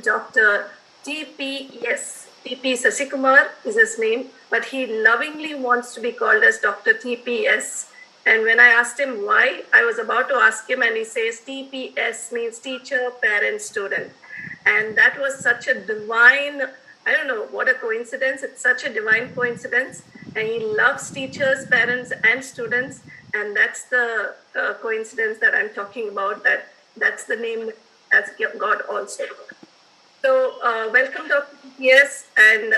Dr. DrTPS. TP Sasikumar is his name, but he lovingly wants to be called as Dr. TPS. And when I asked him why, I was about to ask him, and he says TPS means teacher, parent, student. And that was such a divine, I don't know, what a coincidence. It's such a divine coincidence. And he loves teachers, parents, and students. And that's the coincidence that I'm talking about, that's the name that's God also. So welcome Dr. TPS, and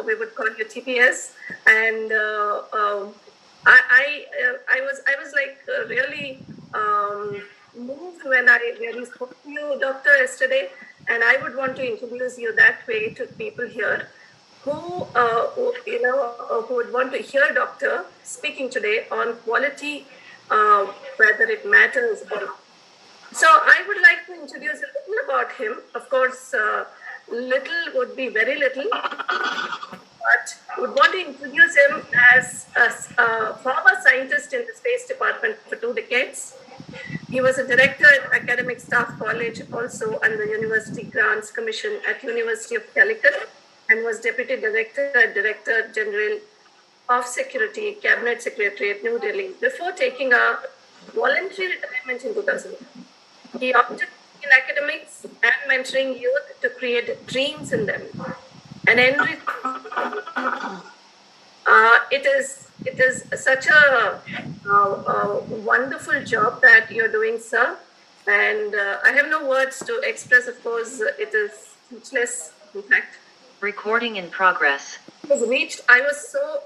we would call you TPS. And I was like really moved when I really spoke to you, Doctor, yesterday. And I would want to introduce you that way to people here who would want to hear Doctor speaking today on quality, whether it matters or not. So I would like to introduce a little about him. Of course, little would be very little, but would want to introduce him as a former scientist in the Space Department for 2 decades. He was a director at Academic Staff College, also under University Grants Commission at University of Calicut, and was Deputy Director at Director General of Security, Cabinet Secretary at New Delhi, before taking a voluntary retirement in 2000. He opted in academics and mentoring youth to create dreams in them. And it is such a wonderful job that you're doing, sir. And I have no words to express. Of course, it is speechless, in fact. Recording in progress. I was so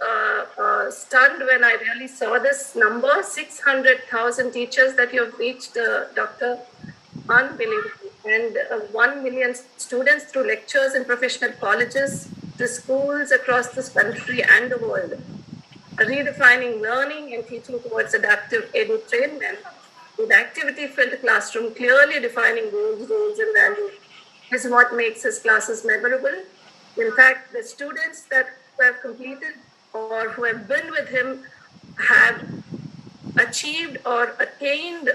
stunned when I really saw this number, 600,000 teachers that you have reached, Doctor. Unbelievable. And 1 million students through lectures in professional colleges, to schools across this country and the world. Redefining learning and teaching towards adaptive entrainment with activity-filled classroom, clearly defining goals, roles, and values is what makes his classes memorable. In fact, the students that have completed or who have been with him have achieved or attained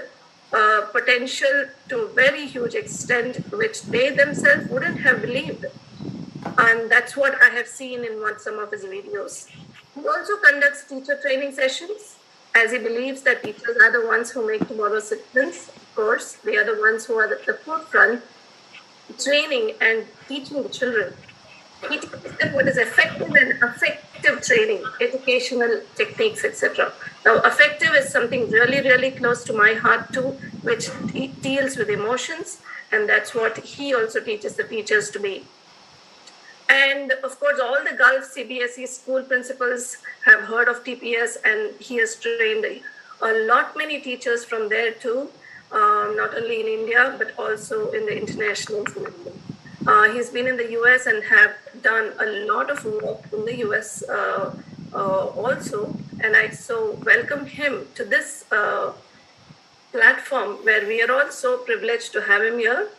potential to a very huge extent, which they themselves wouldn't have believed. And that's what I have seen in some of his videos. He also conducts teacher training sessions, as he believes that teachers are the ones who make tomorrow's citizens. Of course, they are the ones who are at the forefront, training and teaching the children. He teaches them what is effective and affective training, educational techniques, etc. Now, affective is something really, really close to my heart too, which deals with emotions, and that's what he also teaches the teachers to be. And of course, all the Gulf CBSE school principals have heard of TPS, and he has trained many teachers from there too, not only in India, but also in the international system. He's been in the US and have done a lot of work in the US also. And I so welcome him to this platform where we are all so privileged to have him here.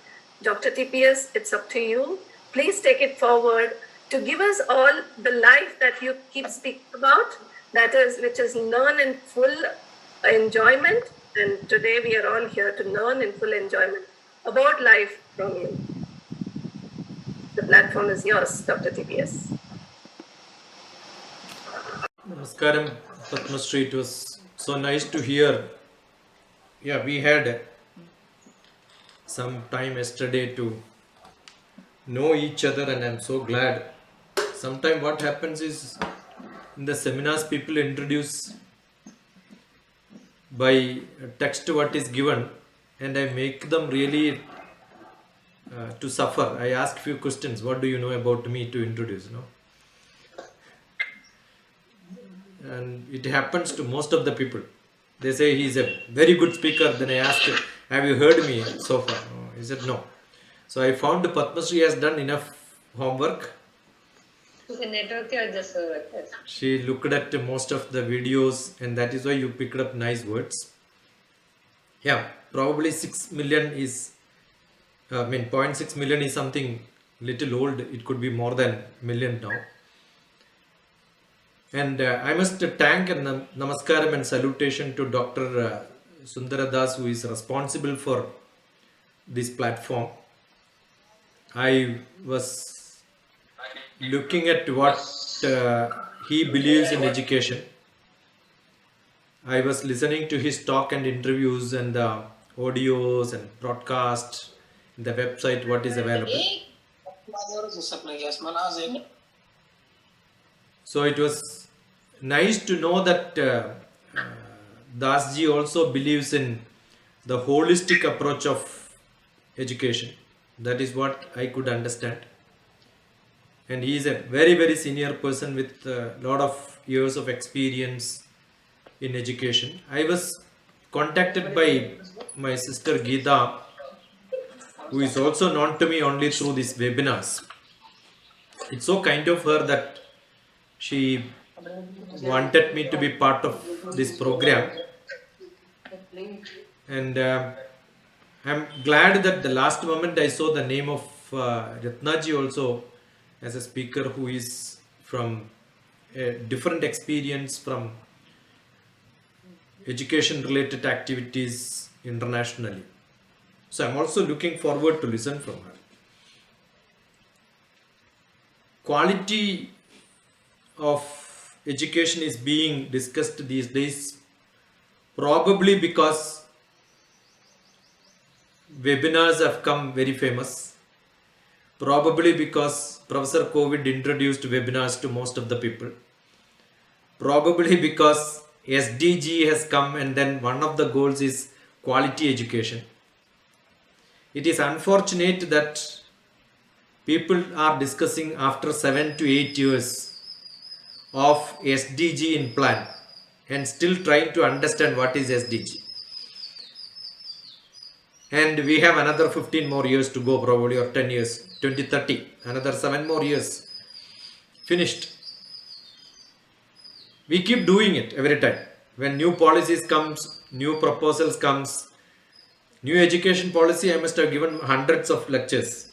Dr. TPS, it's up to you. Please take it forward to give us all the life that you keep speaking about, which is learn in full enjoyment. And today we are all here to learn in full enjoyment about life from you. The platform is yours, Dr. TPS. Namaskaram, Padma Shri. It was so nice to hear. Yeah, we had some time yesterday to know each other, and I'm so glad. Sometimes what happens is in the seminars people introduce by text what is given, and I make them really to suffer. I ask few questions. What do you know about me to introduce? No, and it happens to most of the people. They say he's a very good speaker. Then I ask, have you heard me so far? No. He said no. So I found Padma Shri has done enough homework. She looked at most of the videos, and that is why you picked up nice words. Yeah, probably 6 million is, 0.6 million is something little old. It could be more than million now. And I must thank and namaskaram and salutation to Dr. Sundaradas, who is responsible for this platform. I was looking at what he believes in education. I was listening to his talk and interviews and the audios and broadcast, the website, what is available. So it was nice to know that Dasji also believes in the holistic approach of education. That is what I could understand. And he is a very, very senior person with a lot of years of experience in education. I was contacted by my sister Geeta, who is also known to me only through these webinars. It's so kind of her that she wanted me to be part of this program, and I'm glad that the last moment I saw the name of Ratnaji also as a speaker who is from a different experience from education related activities internationally. So I'm also looking forward to listen from her. Quality of education is being discussed these days, probably because webinars have come very famous, probably because Professor COVID introduced webinars to most of the people, probably because SDG has come and then one of the goals is quality education. It is unfortunate that people are discussing after 7 to 8 years of SDG in plan and still trying to understand what is SDG. And we have another 15 more years to go, probably, or 10 years, 2030, another 7 more years. Finished. We keep doing it every time. When new policies comes, new proposals comes, new education policy, I must have given hundreds of lectures.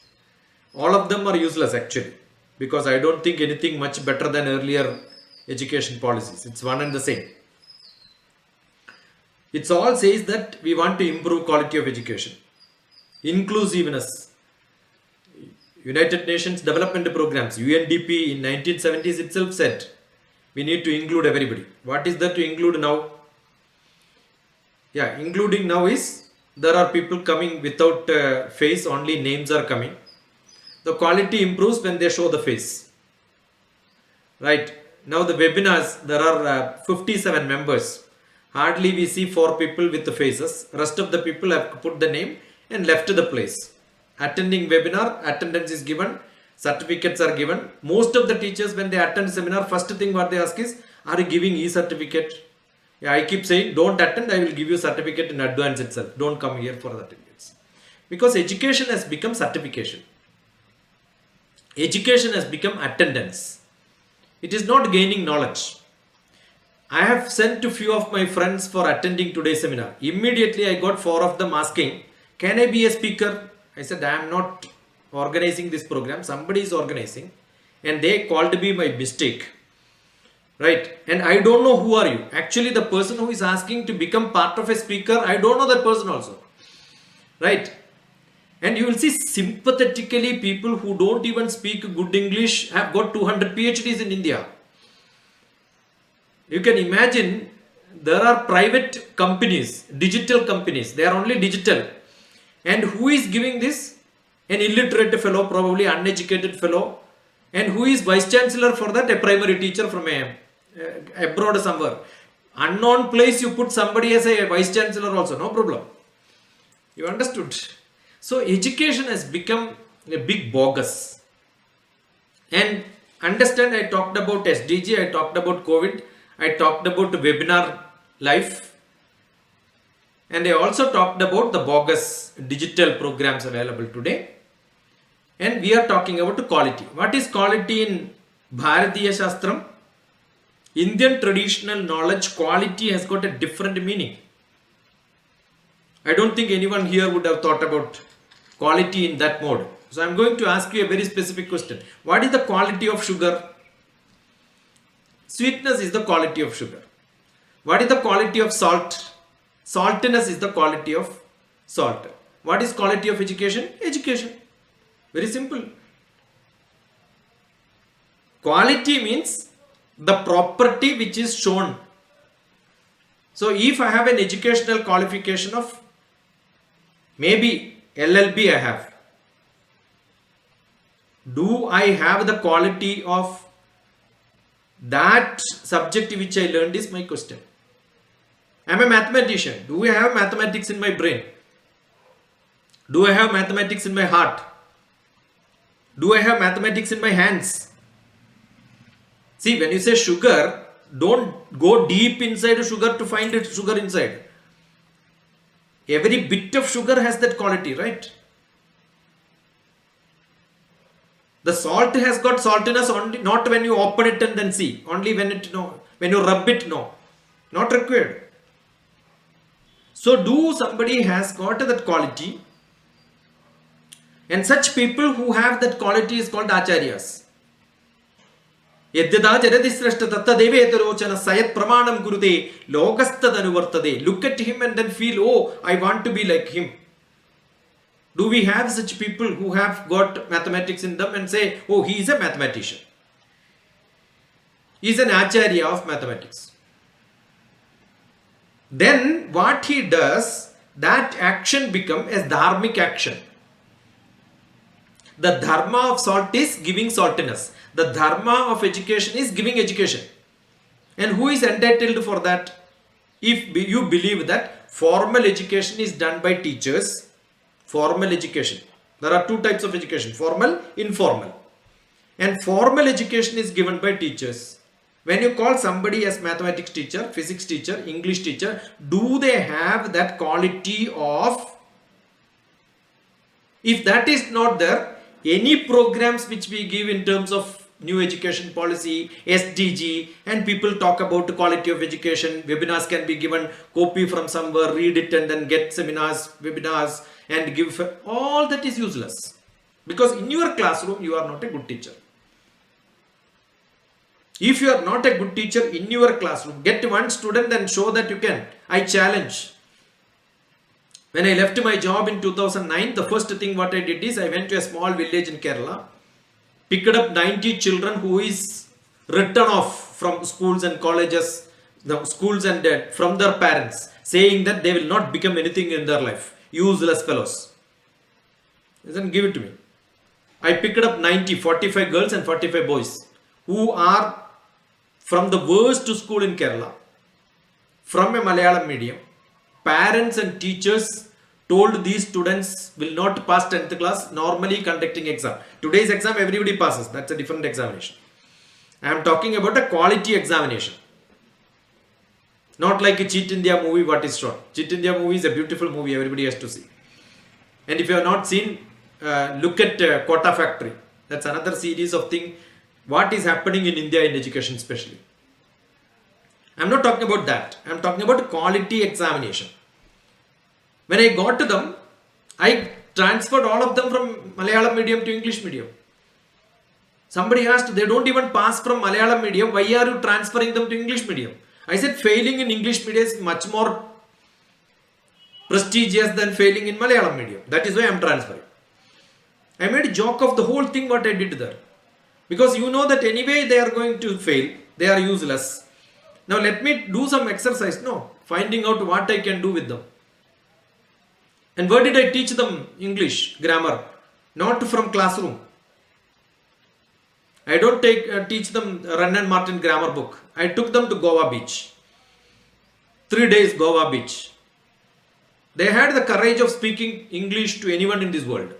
All of them are useless actually, because I don't think anything much better than earlier education policies. It's one and the same. It all says that we want to improve quality of education. Inclusiveness. United Nations Development Programs, UNDP in 1970s itself said we need to include everybody. What is that to include now? Yeah, including now is there are people coming without face, only names are coming. The quality improves when they show the face. Right. Now the webinars, there are 57 members. Hardly we see 4 people with the faces. Rest of the people have put the name and left the place. Attending webinar, attendance is given, certificates are given. Most of the teachers, when they attend seminar, first thing what they ask is, are you giving e-certificate? Yeah, I keep saying, don't attend, I will give you certificate in advance itself. Don't come here for certificates. Because education has become certification. Education has become attendance. It is not gaining knowledge. I have sent to few of my friends for attending today's seminar. Immediately I got 4 of them asking, can I be a speaker? I said, I am not organizing this program. Somebody is organizing. And they called me my mistake. Right? And I don't know who are you. Actually, the person who is asking to become part of a speaker, I don't know that person also. Right? And you will see sympathetically people who don't even speak good English have got 200 PhDs in India. You can imagine there are private companies, digital companies, they are only digital. And who is giving this? An illiterate fellow, probably uneducated fellow. And who is vice chancellor for that? A primary teacher from abroad somewhere. Unknown place you put somebody as a vice chancellor also, no problem. You understood? So education has become a big bogus. And understand, I talked about SDG, I talked about COVID, I talked about webinar life, and I also talked about the bogus digital programs available today. And we are talking about quality. What is quality in Bharatiya Shastram? Indian traditional knowledge, quality has got a different meaning. I don't think anyone here would have thought about quality in that mode. So I am going to ask you a very specific question. What is the quality of sugar? Sweetness is the quality of sugar. What is the quality of salt? Saltiness is the quality of salt. What is quality of education? Education. Very simple. Quality means the property which is shown. So if I have an educational qualification of maybe LLB I have, do I have the quality of that subject which I learned is my question. I am a mathematician. Do I have mathematics in my brain? Do I have mathematics in my heart? Do I have mathematics in my hands? See, when you say sugar, don't go deep inside sugar to find it sugar inside. Every bit of sugar has that quality, right? The salt has got saltiness only not when you open it and then see, only when you rub it, no, not required. So do somebody has got that quality, and such people who have that quality is called acharyas. Look at him and then feel, oh, I want to be like him. Do we have such people who have got mathematics in them and say, oh, he is a mathematician? He is an acharya of mathematics. Then what he does, that action becomes a dharmic action. The dharma of salt is giving saltiness. The dharma of education is giving education. And who is entitled for that? If you believe that formal education is done by teachers, formal education. There are two types of education, formal, informal. And formal education is given by teachers. When you call somebody as mathematics teacher, physics teacher, English teacher, do they have that quality of, if that is not there, any programs which we give in terms of new education policy, SDG, and people talk about quality of education, webinars can be given, copy from somewhere, read it and then get seminars, webinars and give, all that is useless. Because in your classroom, you are not a good teacher. If you are not a good teacher in your classroom, get one student and show that you can. I challenge. When I left my job in 2009, the first thing what I did is I went to a small village in Kerala, picked up 90 children who is written off from schools and colleges, the schools and from their parents, saying that they will not become anything in their life. Useless fellows. Then give it to me. I picked up 90, 45 girls and 45 boys who are from the worst school in Kerala, from a Malayalam medium. Parents and teachers told these students will not pass 10th class, normally conducting exam. Today's exam everybody passes, that's a different examination. I am talking about a quality examination. Not like a Cheat India movie what is shown. Cheat India movie is a beautiful movie, everybody has to see. And if you have not seen, look at Quota Factory. That's another series of things. What is happening in India in education especially. I am not talking about that. I am talking about quality examination. When I got to them, I transferred all of them from Malayalam medium to English medium. Somebody asked, they don't even pass from Malayalam medium. Why are you transferring them to English medium? I said, failing in English medium is much more prestigious than failing in Malayalam medium. That is why I am transferring. I made a joke of the whole thing what I did there. Because you know that anyway they are going to fail. They are useless. Now let me do some exercise. No, finding out what I can do with them. And where did I teach them English grammar? Not from classroom. I don't teach them Run and Martin grammar book. I took them to Goa beach. 3 days Goa beach. They had the courage of speaking English to anyone in this world.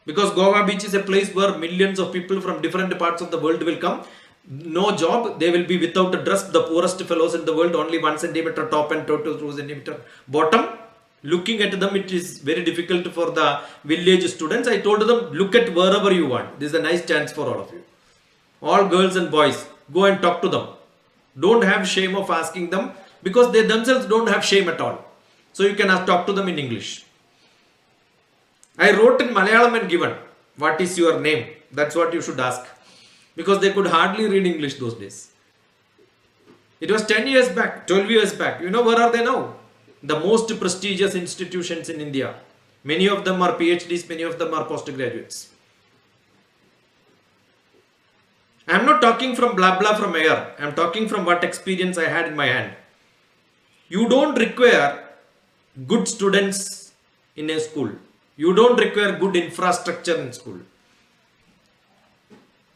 Because Goa beach is a place where millions of people from different parts of the world will come. No job, they will be without a dress, the poorest fellows in the world, only 1 centimeter top and 2 centimeter bottom. Looking at them, it is very difficult for the village students. I told them, look at wherever you want. This is a nice chance for all of you. All girls and boys, go and talk to them. Don't have shame of asking them because they themselves don't have shame at all. So you can talk to them in English. I wrote in Malayalam and given, what is your name? That's what you should ask. Because they could hardly read English those days. It was 10 years back, 12 years back. You know where are they now? The most prestigious institutions in India. Many of them are PhDs, many of them are postgraduates. I'm not talking from blah blah from air. I'm talking from what experience I had in my hand. You don't require good students in a school. You don't require good infrastructure in school.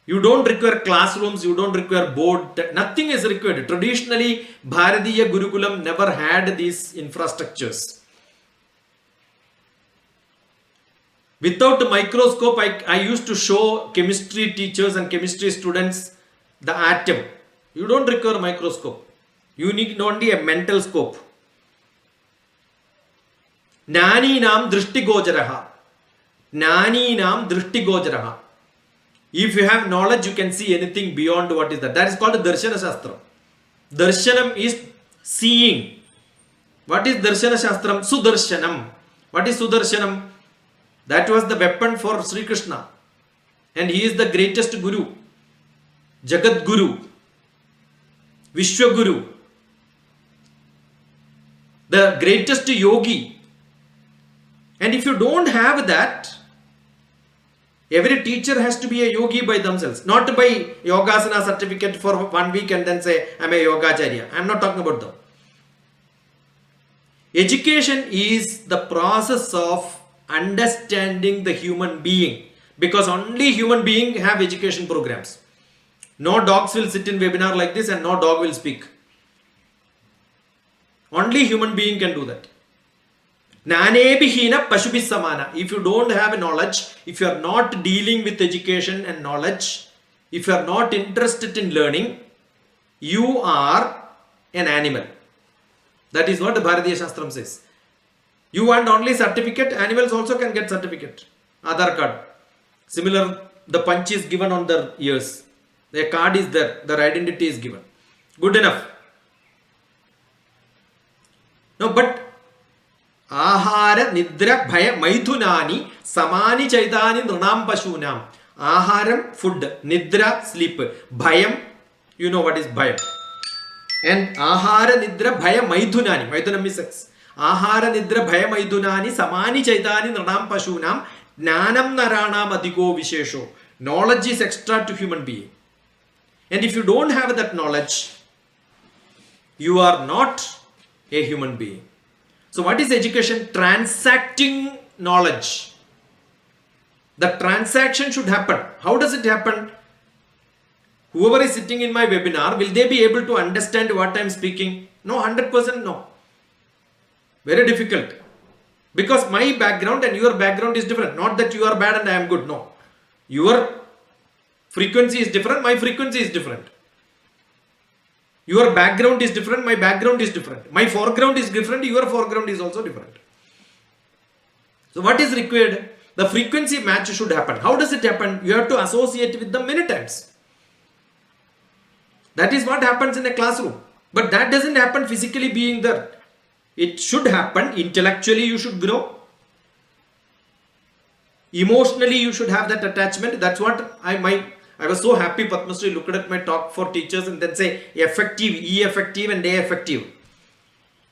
You don't require classrooms, you don't require board, nothing is required. Traditionally, Bharatiya Gurukulam never had these infrastructures. Without a microscope, I used to show chemistry teachers and chemistry students the atom. You don't require a microscope. You need only a mental scope. Nani nam drishtigojaraha. Nani nam drishtigojaraha. If you have knowledge, you can see anything beyond what is that. That is called Darshana Shastra. Darshanam is seeing. What is Darshana Shastram? Sudarshanam. What is Sudarshanam? That was the weapon for Sri Krishna. And he is the greatest Guru. Jagat Guru. Vishwa Guru. The greatest yogi. And if you don't have that, every teacher has to be a yogi by themselves, not by Yogasana certificate for 1 week and then say, I'm a Yogacharya. I'm not talking about them. Education is the process of understanding the human being, because only human beings have education programs. No dogs will sit in webinar like this and no dog will speak. Only human being can do that. Nanebihina pashubhi samana. If you don't have knowledge, if you are not dealing with education and knowledge, if you are not interested in learning, you are an animal. That is what the Bharatiya Shastram says. You want only certificate, animals also can get certificate. Aadhaar card. Similar, the punch is given on their ears. Their card is there, their identity is given. Good enough. No, but Ahara Nidra Bhaya Maithunani Samani Chaitani Nranam Pashunam. Aharam, food. Nidra, sleep. Bhayam, you know what is Bhayam. And Ahara Nidra Bhaya Maithunani. Maithunam is sex. Ahara Nidra Bhaya Maithunani Samani Chaitani Nranam Pashunam. Nanam Naranam Adhiko Vishesho. Knowledge is extra to human being. And if you don't have that knowledge, you are not a human being. So what is education? Transacting knowledge. The transaction should happen. How does it happen? Whoever is sitting in my webinar, will they be able to understand what I am speaking? No, 100% no. Very difficult. Because my background and your background is different. Not that you are bad and I am good. No. Your frequency is different. My frequency is different. Your background is different, my background is different. My foreground is different, your foreground is also different. So what is required? The frequency match should happen. How does it happen? You have to associate with them many times. That is what happens in a classroom. But that doesn't happen physically being there. It should happen intellectually, you should grow. Emotionally, you should have that attachment. That's what I was so happy Padma Shri looked at my talk for teachers and then say effective, E effective and A effective.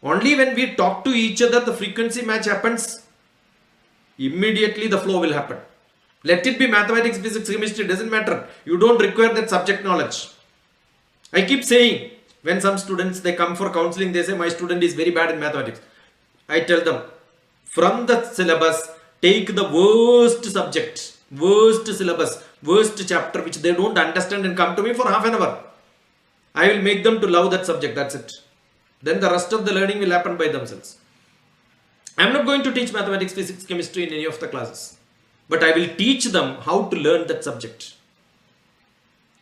Only when we talk to each other, the frequency match happens. Immediately the flow will happen. Let it be mathematics, physics, chemistry, doesn't matter. You don't require that subject knowledge. I keep saying, when some students, they come for counseling, they say my student is very bad in mathematics. I tell them, from the syllabus, take the worst subject, worst syllabus, worst chapter which they don't understand and come to me for half an hour. I will make them to love that subject, that's it. Then the rest of the learning will happen by themselves. I am not going to teach mathematics, physics, chemistry in any of the classes. But I will teach them how to learn that subject.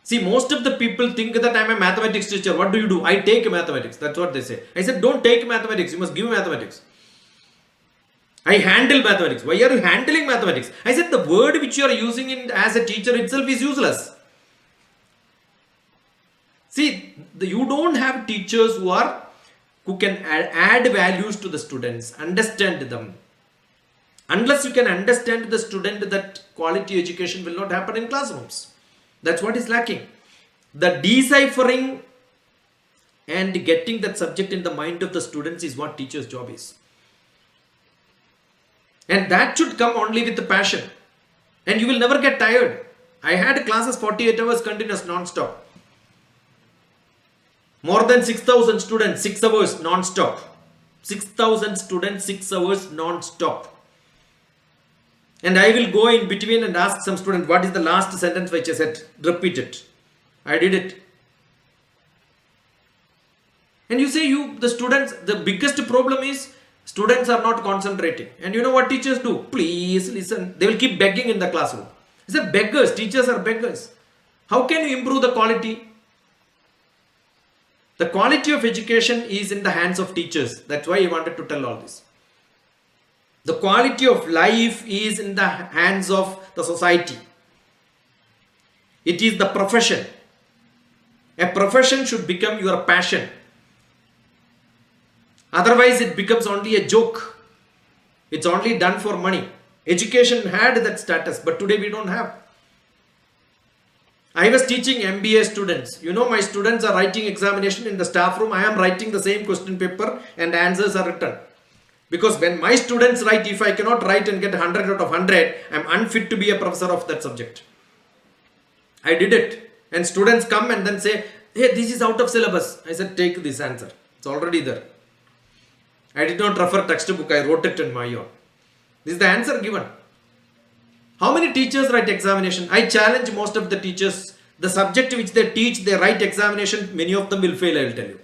See, most of the people think that I am a mathematics teacher. What do? I take mathematics. That's what they say. I said, don't take mathematics. You must give mathematics. I handle mathematics. Why are you handling mathematics? I said, the word which you are using as a teacher itself is useless. See, you don't have teachers who can add values to the students, understand them. Unless you can understand the student, that quality education will not happen in classrooms. That's what is lacking. The deciphering and getting that subject in the mind of the students is what teacher's job is. And that should come only with the passion. And you will never get tired. I had classes 48 hours continuous non-stop. More than 6,000 students, 6 hours non-stop. 6,000 students, 6 hours non-stop. And I will go in between and ask some student, what is the last sentence which I said? Repeat it. I did it. And you say the students, the biggest problem is students are not concentrating. And you know what teachers do? Please listen. They will keep begging in the classroom. It's a beggars. Teachers are beggars. How can you improve the quality? The quality of education is in the hands of teachers. That's why I wanted to tell all this. The quality of life is in the hands of the society. It is the profession. A profession should become your passion. Otherwise, it becomes only a joke. It's only done for money. Education had that status, but today we don't have. I was teaching MBA students. You know, my students are writing examination in the staff room. I am writing the same question paper and answers are written. Because when my students write, if I cannot write and get 100 out of 100, I am unfit to be a professor of that subject. I did it. And students come and then say, hey, this is out of syllabus. I said, take this answer. It's already there. I did not refer textbook. I wrote it in my own. This is the answer given. How many teachers write examination? I challenge most of the teachers. The subject which they teach, they write examination. Many of them will fail, I will tell you.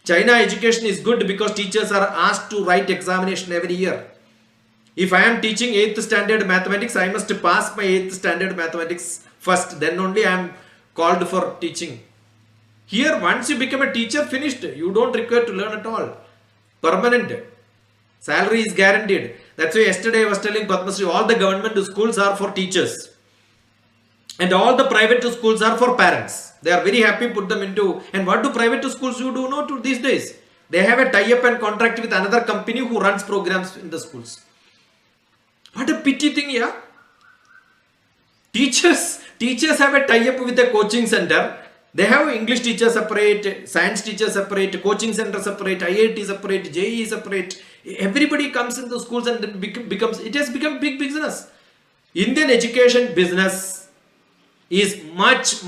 China education is good because teachers are asked to write examination every year. If I am teaching 8th standard mathematics, I must pass my 8th standard mathematics first. Then only I am called for teaching. Here, once you become a teacher, finished. You don't require to learn at all. Permanent. Salary is guaranteed. That's why yesterday I was telling Padma Shri, all the government schools are for teachers. And all the private schools are for parents. They are very happy put them into. And what do private schools do know to these days? They have a tie-up and contract with another company who runs programs in the schools. What a pity thing, yeah. Teachers have a tie-up with a coaching center. They have English teacher separate, science teacher separate, coaching center separate, IIT separate, JEE separate. Everybody comes into schools and it has become big business. Indian education business is much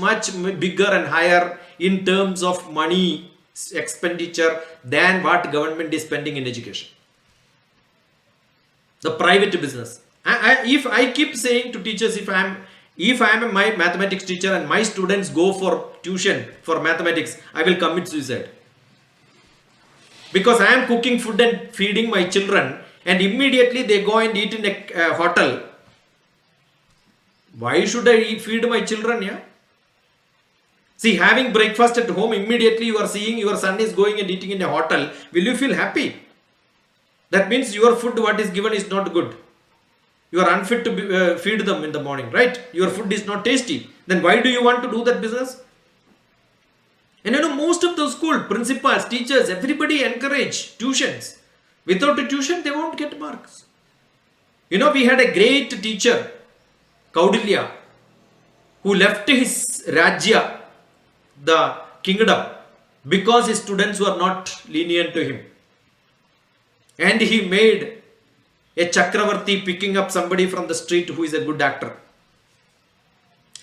bigger and higher in terms of money expenditure than what government is spending in education. The private business. If I keep saying to teachers, if I am a mathematics teacher and my students go for tuition for mathematics, I will commit suicide. Because I am cooking food and feeding my children and immediately they go and eat in a hotel. Why should I feed my children? Yeah. See, having breakfast at home, immediately you are seeing your son is going and eating in a hotel. Will you feel happy? That means your food, what is given, is not good. You are unfit to feed them in the morning, right? Your food is not tasty. Then why do you want to do that business? And you know, most of those school principals, teachers, everybody encourage tuitions. Without a tuition, they won't get marks. You know, we had a great teacher, Kaudilya, who left his Rajya, the kingdom, because his students were not lenient to him. And he made a Chakravarti picking up somebody from the street who is a good actor.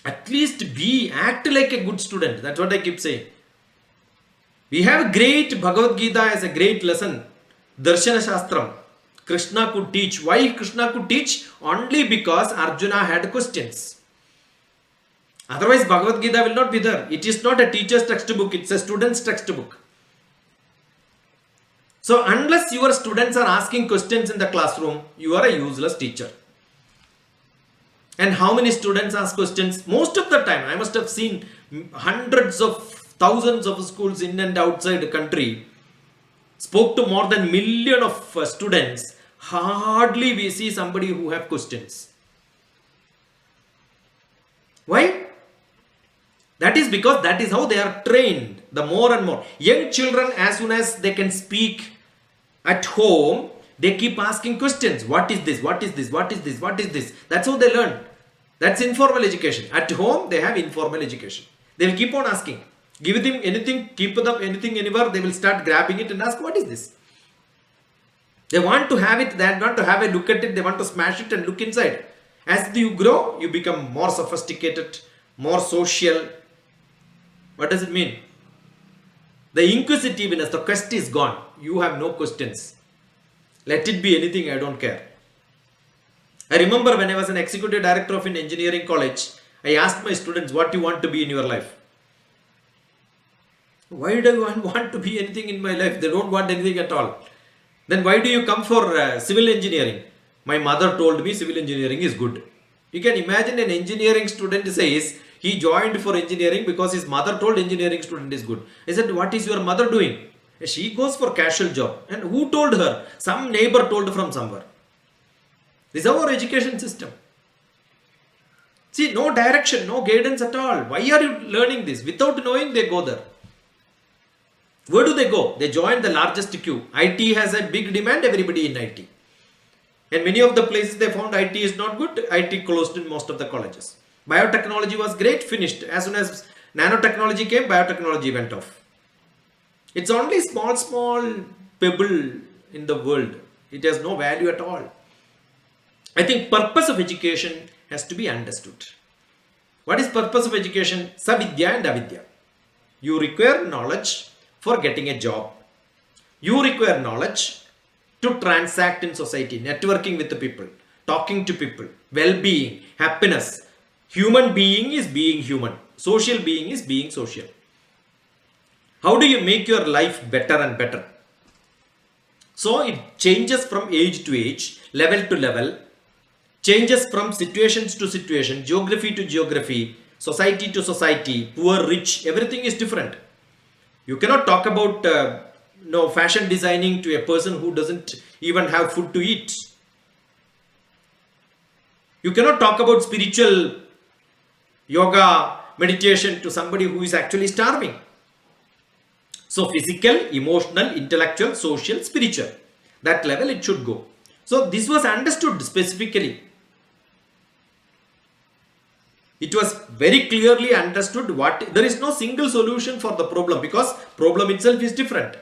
At least act like a good student. That's what I keep saying. We have great Bhagavad Gita as a great lesson. Darshana Shastram. Krishna could teach. Why Krishna could teach? Only because Arjuna had questions. Otherwise Bhagavad Gita will not be there. It is not a teacher's textbook. It's a student's textbook. So unless your students are asking questions in the classroom, you are a useless teacher. And how many students ask questions? Most of the time, I must have seen hundreds of thousands of schools in and outside the country. Spoke to more than 1 million of students. Hardly we see somebody who have questions. Why? That is because that is how they are trained. The more and more. Young children, as soon as they can speak at home, they keep asking questions. What is this? What is this? What is this? What is this? That's how they learn. That's informal education. At home, they have informal education. They will keep on asking. Give them anything, keep them anything anywhere, they will start grabbing it and ask, what is this? They want to have it, they want to have a look at it, they want to smash it and look inside. As you grow, you become more sophisticated, more social. What does it mean? The inquisitiveness, the quest is gone. You have no questions. Let it be anything, I don't care. I remember when I was an executive director of an engineering college, I asked my students, what do you want to be in your life? Why do I want to be anything in my life? They don't want anything at all. Then why do you come for civil engineering? My mother told me civil engineering is good. You can imagine an engineering student says he joined for engineering because his mother told engineering student is good. I said, what is your mother doing? She goes for casual job. And who told her? Some neighbor told from somewhere. This is our education system. See, no direction, no guidance at all. Why are you learning this? Without knowing, they go there. Where do they go? They join the largest queue. IT has a big demand, everybody in IT. And many of the places they found IT is not good, IT closed in most of the colleges. Biotechnology was great, finished. As soon as nanotechnology came, biotechnology went off. It's only small pebble in the world. It has no value at all. I think purpose of education has to be understood. What is purpose of education? Savidya and avidya. You require knowledge for getting a job. You require knowledge to transact in society, networking with the people, talking to people, well-being, happiness. Human being is being human. Social being is being social. How do you make your life better and better? So it changes from age to age, level to level, changes from situations to situation, geography to geography, society to society, poor, rich, everything is different. You cannot talk about fashion designing to a person who doesn't even have food to eat. You cannot talk about spiritual yoga, meditation to somebody who is actually starving. So physical, emotional, intellectual, social, spiritual. That level it should go. So this was understood specifically. It was very clearly understood what there is no single solution for the problem because problem itself is different.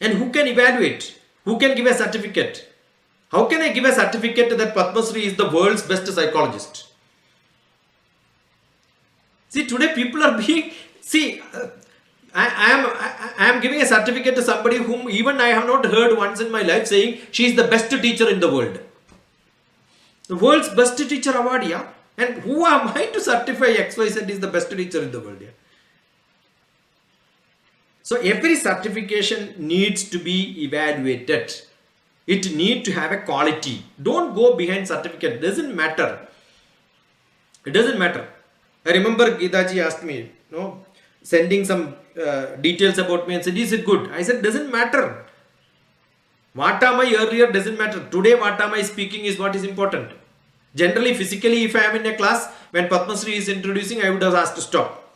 And who can evaluate? Who can give a certificate? How can I give a certificate that Padma Shri is the world's best psychologist? See, today people are being, I am giving a certificate to somebody whom even I have not heard once in my life saying she is the best teacher in the world. The world's best teacher award, yeah. And who am I to certify XYZ is the best teacher in the world, yeah. So every certification needs to be evaluated. It needs to have a quality. Don't go behind certificate. It doesn't matter. It doesn't matter. I remember Geetaji asked me, sending some details about me and said, is it good? I said, doesn't matter. What am I earlier doesn't matter. Today what am I speaking is what is important. Generally, physically, if I am in a class, when Padma Shri is introducing, I would have asked to stop.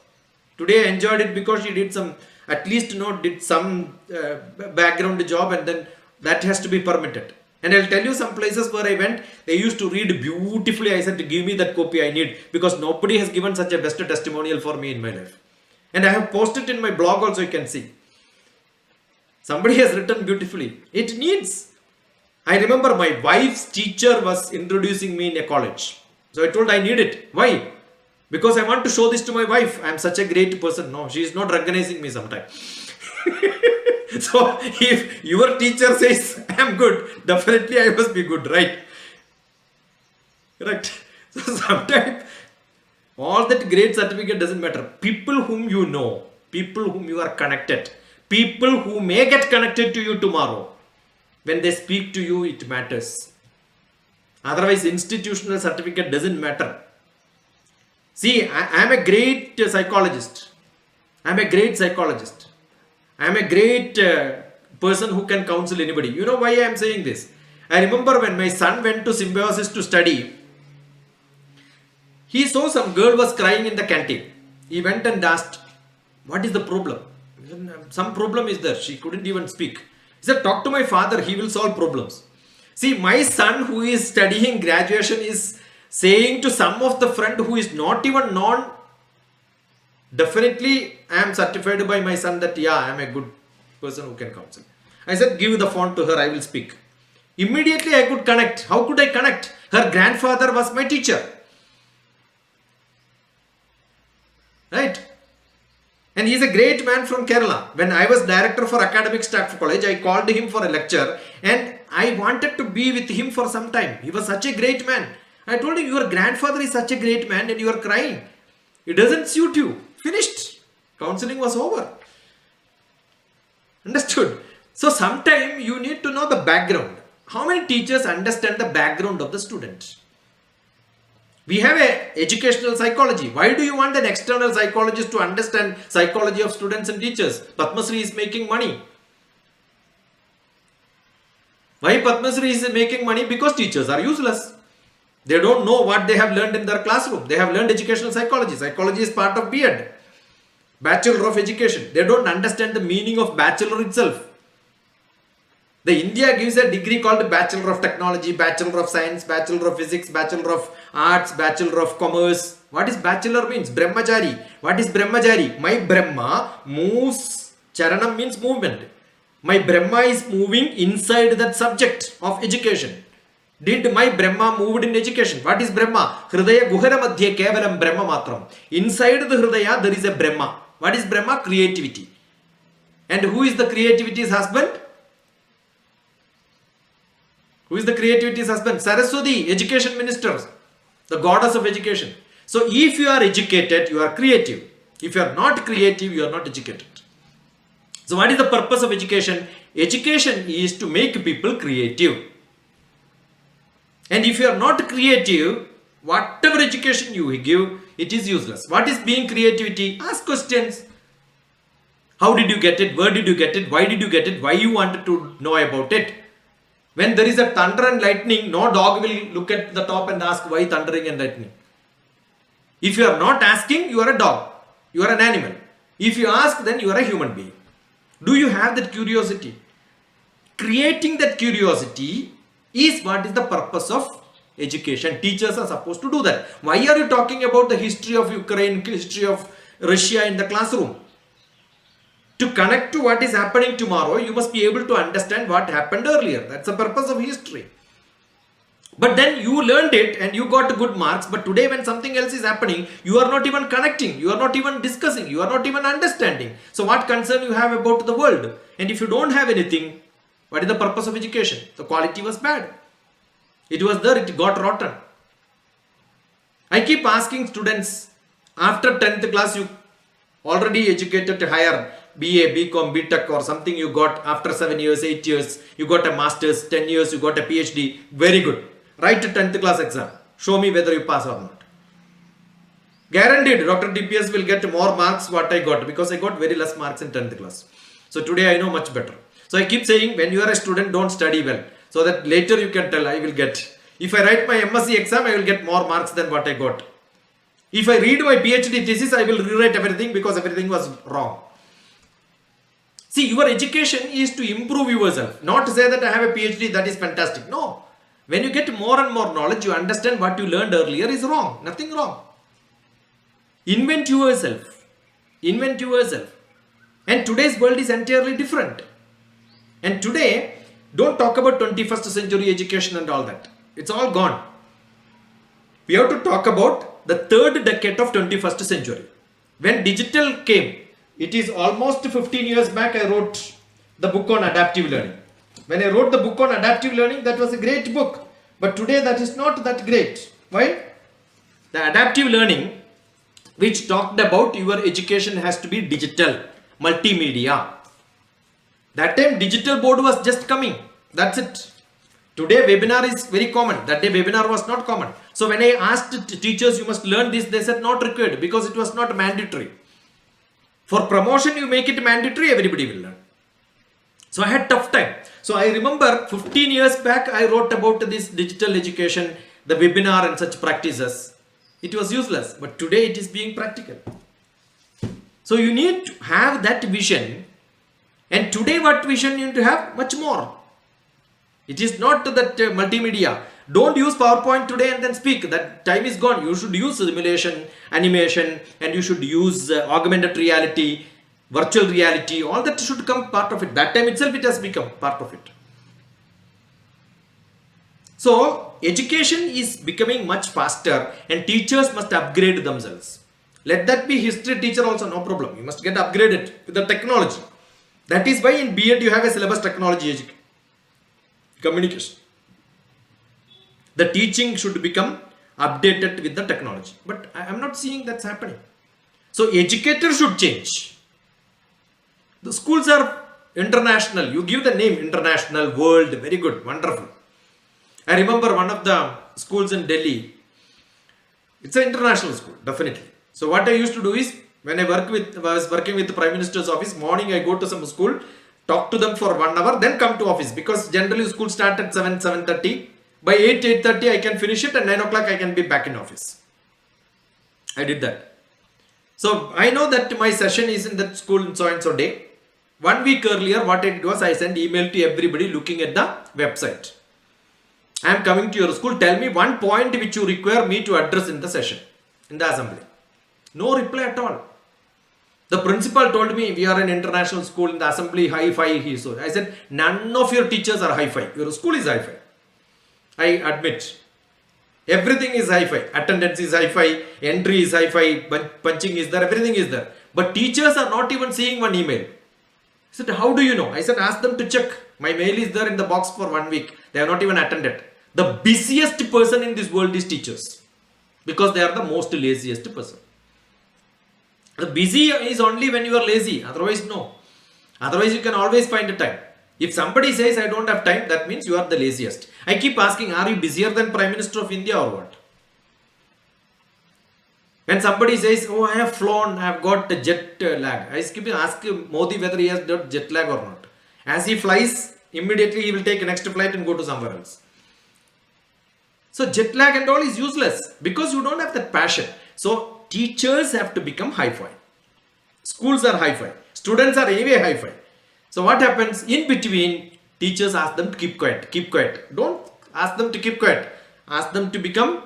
Today I enjoyed it because she did some, at least did some background job, and then that has to be permitted. And I'll tell you some places where I went, they used to read beautifully. I said, give me that copy I need, because nobody has given such a best testimonial for me in my life. And I have posted in my blog also, you can see. Somebody has written beautifully. It needs. I remember my wife's teacher was introducing me in a college. So I told I need it. Why? Because I want to show this to my wife. I am such a great person. No, she is not recognizing me sometimes. So if your teacher says I am good, definitely I must be good, right? Correct. So sometimes all that great certificate doesn't matter. People whom you know, people whom you are connected, people who may get connected to you tomorrow, when they speak to you, it matters. Otherwise, institutional certificate doesn't matter. See, I am a great psychologist. I am a great psychologist. I am a great person who can counsel anybody. You know why I am saying this? I remember when my son went to Symbiosis to study, he saw some girl was crying in the canteen. He went and asked, what is the problem? Some problem is there. She couldn't even speak. He said, talk to my father. He will solve problems. See, my son who is studying graduation is saying to some of the friend who is not even known, definitely I am certified by my son that, yeah, I am a good person who can counsel. I said, give the phone to her. I will speak. Immediately I could connect. How could I connect? Her grandfather was my teacher. Right? And he is a great man from Kerala. When I was director for academic staff college, I called him for a lecture and I wanted to be with him for some time. He was such a great man. I told him, your grandfather is such a great man and you are crying. It doesn't suit you. Finished. Counseling was over. Understood? So sometime you need to know the background. How many teachers understand the background of the student? We have a educational psychology. Why do you want an external psychologist to understand psychology of students and teachers? Padma Shri is making money. Why Padma Shri is making money? Because teachers are useless. They don't know what they have learned in their classroom. They have learned educational psychology. Psychology is part of B.Ed. Bachelor of Education. They don't understand the meaning of bachelor itself. The India gives a degree called Bachelor of Technology, Bachelor of Science, Bachelor of Physics, Bachelor of Arts, Bachelor of Commerce. What is Bachelor means? Brahmachari. What is Brahmachari? My Brahma moves. Charanam means movement. My Brahma is moving inside that subject of education. Did my Brahma moved in education? What is Brahma? Hridaya Guhara Madhya Kevalam Brahma Matram. Inside the Hridaya there is a Brahma. What is Brahma? Creativity. And who is the creativity's husband? Who is the creativity's husband? Saraswati, education minister, the goddess of education. So if you are educated, you are creative. If you are not creative, you are not educated. So what is the purpose of education? Education is to make people creative. And if you are not creative, whatever education you give, it is useless. What is being creativity? Ask questions. How did you get it? Where did you get it? Why did you get it? Why you wanted to know about it? When there is a thunder and lightning, no dog will look at the top and ask why thundering and lightning. If you are not asking, you are a dog. You are an animal. If you ask, then you are a human being. Do you have that curiosity? Creating that curiosity is what is the purpose of education. Teachers are supposed to do that. Why are you talking about the history of Ukraine, history of Russia in the classroom? To connect to what is happening tomorrow, you must be able to understand what happened earlier. That's the purpose of history. But then you learned it and you got good marks. But today when something else is happening, you are not even connecting. You are not even discussing. You are not even understanding. So what concern you have about the world? And if you don't have anything, what is the purpose of education? The quality was bad. It was there, it got rotten. I keep asking students, after 10th class, you already educated to higher BA, BCom, BTech or something you got after 7 years, 8 years, you got a master's, 10 years, you got a PhD. Very good. Write a 10th class exam. Show me whether you pass or not. Guaranteed, DrTPS will get more marks what I got because I got very less marks in 10th class. So today I know much better. So I keep saying when you are a student, don't study well. So that later you can tell I will get. If I write my MSc exam, I will get more marks than what I got. If I read my PhD thesis, I will rewrite everything because everything was wrong. See, your education is to improve yourself. Not to say that I have a PhD, that is fantastic. No. When you get more and more knowledge, you understand what you learned earlier is wrong. Nothing wrong. Invent yourself. Invent yourself. And today's world is entirely different. And today, don't talk about 21st century education and all that. It's all gone. We have to talk about the third decade of 21st century. When digital came, it is almost 15 years back I wrote the book on adaptive learning. When I wrote the book on adaptive learning, that was a great book. But today that is not that great. Why? The adaptive learning, which talked about your education has to be digital, multimedia. That time digital board was just coming. That's it. Today webinar is very common. That day webinar was not common. So when I asked teachers, you must learn this, they said not required because it was not mandatory. For promotion, you make it mandatory, everybody will learn. So I had tough time. So I remember 15 years back, I wrote about this digital education, the webinar and such practices. It was useless, but today it is being practical. So you need to have that vision. And today what vision you need to have? Much more. It is not that multimedia. Don't use PowerPoint today and then speak. That time is gone. You should use simulation, animation, and you should use augmented reality, virtual reality. All that should come part of it. That time itself it has become part of it. So education is becoming much faster and teachers must upgrade themselves. Let that be history teacher also, no problem. You must get upgraded with the technology. That is why in B.Ed you have a syllabus technology communication. The teaching should become updated with the technology. But I am not seeing that's happening. So educators should change. The schools are international. You give the name international, world, very good, wonderful. I remember one of the schools in Delhi. It's an international school, definitely. So what I used to do is, when I was working with the Prime Minister's office, morning I go to some school, talk to them for 1 hour, then come to office. Because generally school start at 7:30. By 8:30 I can finish it and 9 o'clock I can be back in office. I did that. So I know that my session is in that school in so and so day. 1 week earlier, what I did was I sent email to everybody looking at the website. I am coming to your school, tell me one point which you require me to address in the session, in the assembly. No reply at all. The principal told me, we are an international school, in the assembly hi-fi he saw. I said, none of your teachers are hi-fi. Your school is hi-fi. I admit. Everything is hi-fi. Attendance is hi-fi, entry is hi-fi, punching is there, everything is there. But teachers are not even seeing one email. I said, how do you know? I said, ask them to check. My mail is there in the box for 1 week. They have not even attended. The busiest person in this world is teachers. Because they are the most laziest person. The busy is only when you are lazy. Otherwise, no. Otherwise, you can always find a time. If somebody says, I don't have time, that means you are the laziest. I keep asking, are you busier than Prime Minister of India or what? When somebody says, oh, I have flown, I have got jet lag. I keep asking Modi whether he has got jet lag or not. As he flies, immediately he will take a next flight and go to somewhere else. So jet lag and all is useless because you don't have that passion. So teachers have to become hi-fi. Schools are hi-fi. Students are anyway hi-fi. So what happens in between? Teachers ask them to keep quiet. Keep quiet. Don't ask them to keep quiet. Ask them to become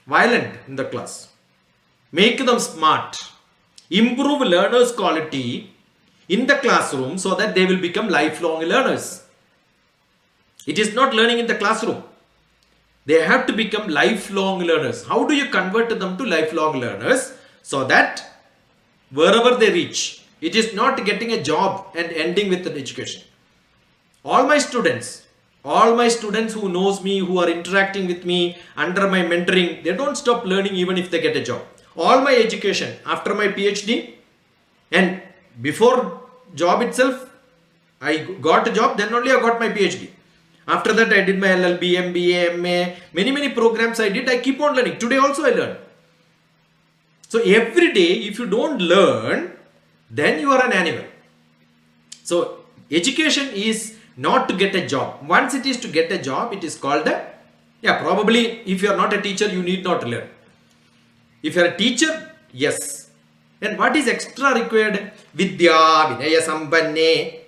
violent in the class. Make them smart. Improve learners' quality in the classroom so that they will become lifelong learners. It is not learning in the classroom. They have to become lifelong learners. How do you convert them to lifelong learners? So that wherever they reach, it is not getting a job and ending with an education. All my students who knows me, who are interacting with me under my mentoring, they don't stop learning even if they get a job. All my education after my PhD and before job itself, I got a job, then only I got my PhD. After that, I did my LLB, MBA, MA, many programs I did. I keep on learning. Today also I learn. So every day, if you don't learn, then you are an animal. So education is not to get a job. Once it is to get a job, it is called a, probably if you are not a teacher, you need not learn. If you are a teacher, yes. And what is extra required? Vidya vinaya sampanne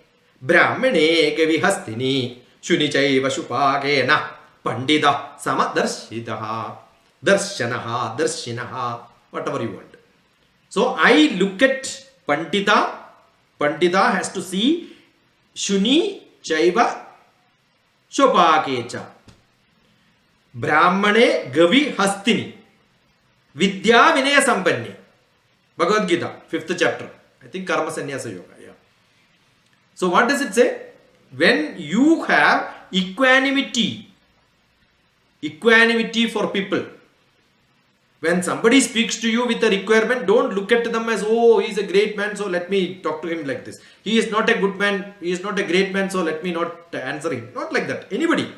brahmane gavihastini shunichaiva shupagena pandita samadarshitaha darshanaha darshinaha, whatever you want. So I look at Pandita. Pandita has to see Shuni Chaiva Shopakecha. Brahmane Gavi Hastini. Vidya Vinaya Sampanni. Bhagavad Gita, 5th chapter. I think Karma Sannyasa Yoga. Yeah. So what does it say? When you have equanimity for people. When somebody speaks to you with a requirement, don't look at them as, oh, he is a great man, so let me talk to him like this. He is not a good man, he is not a great man, so let me not answer him. Not like that. Anybody.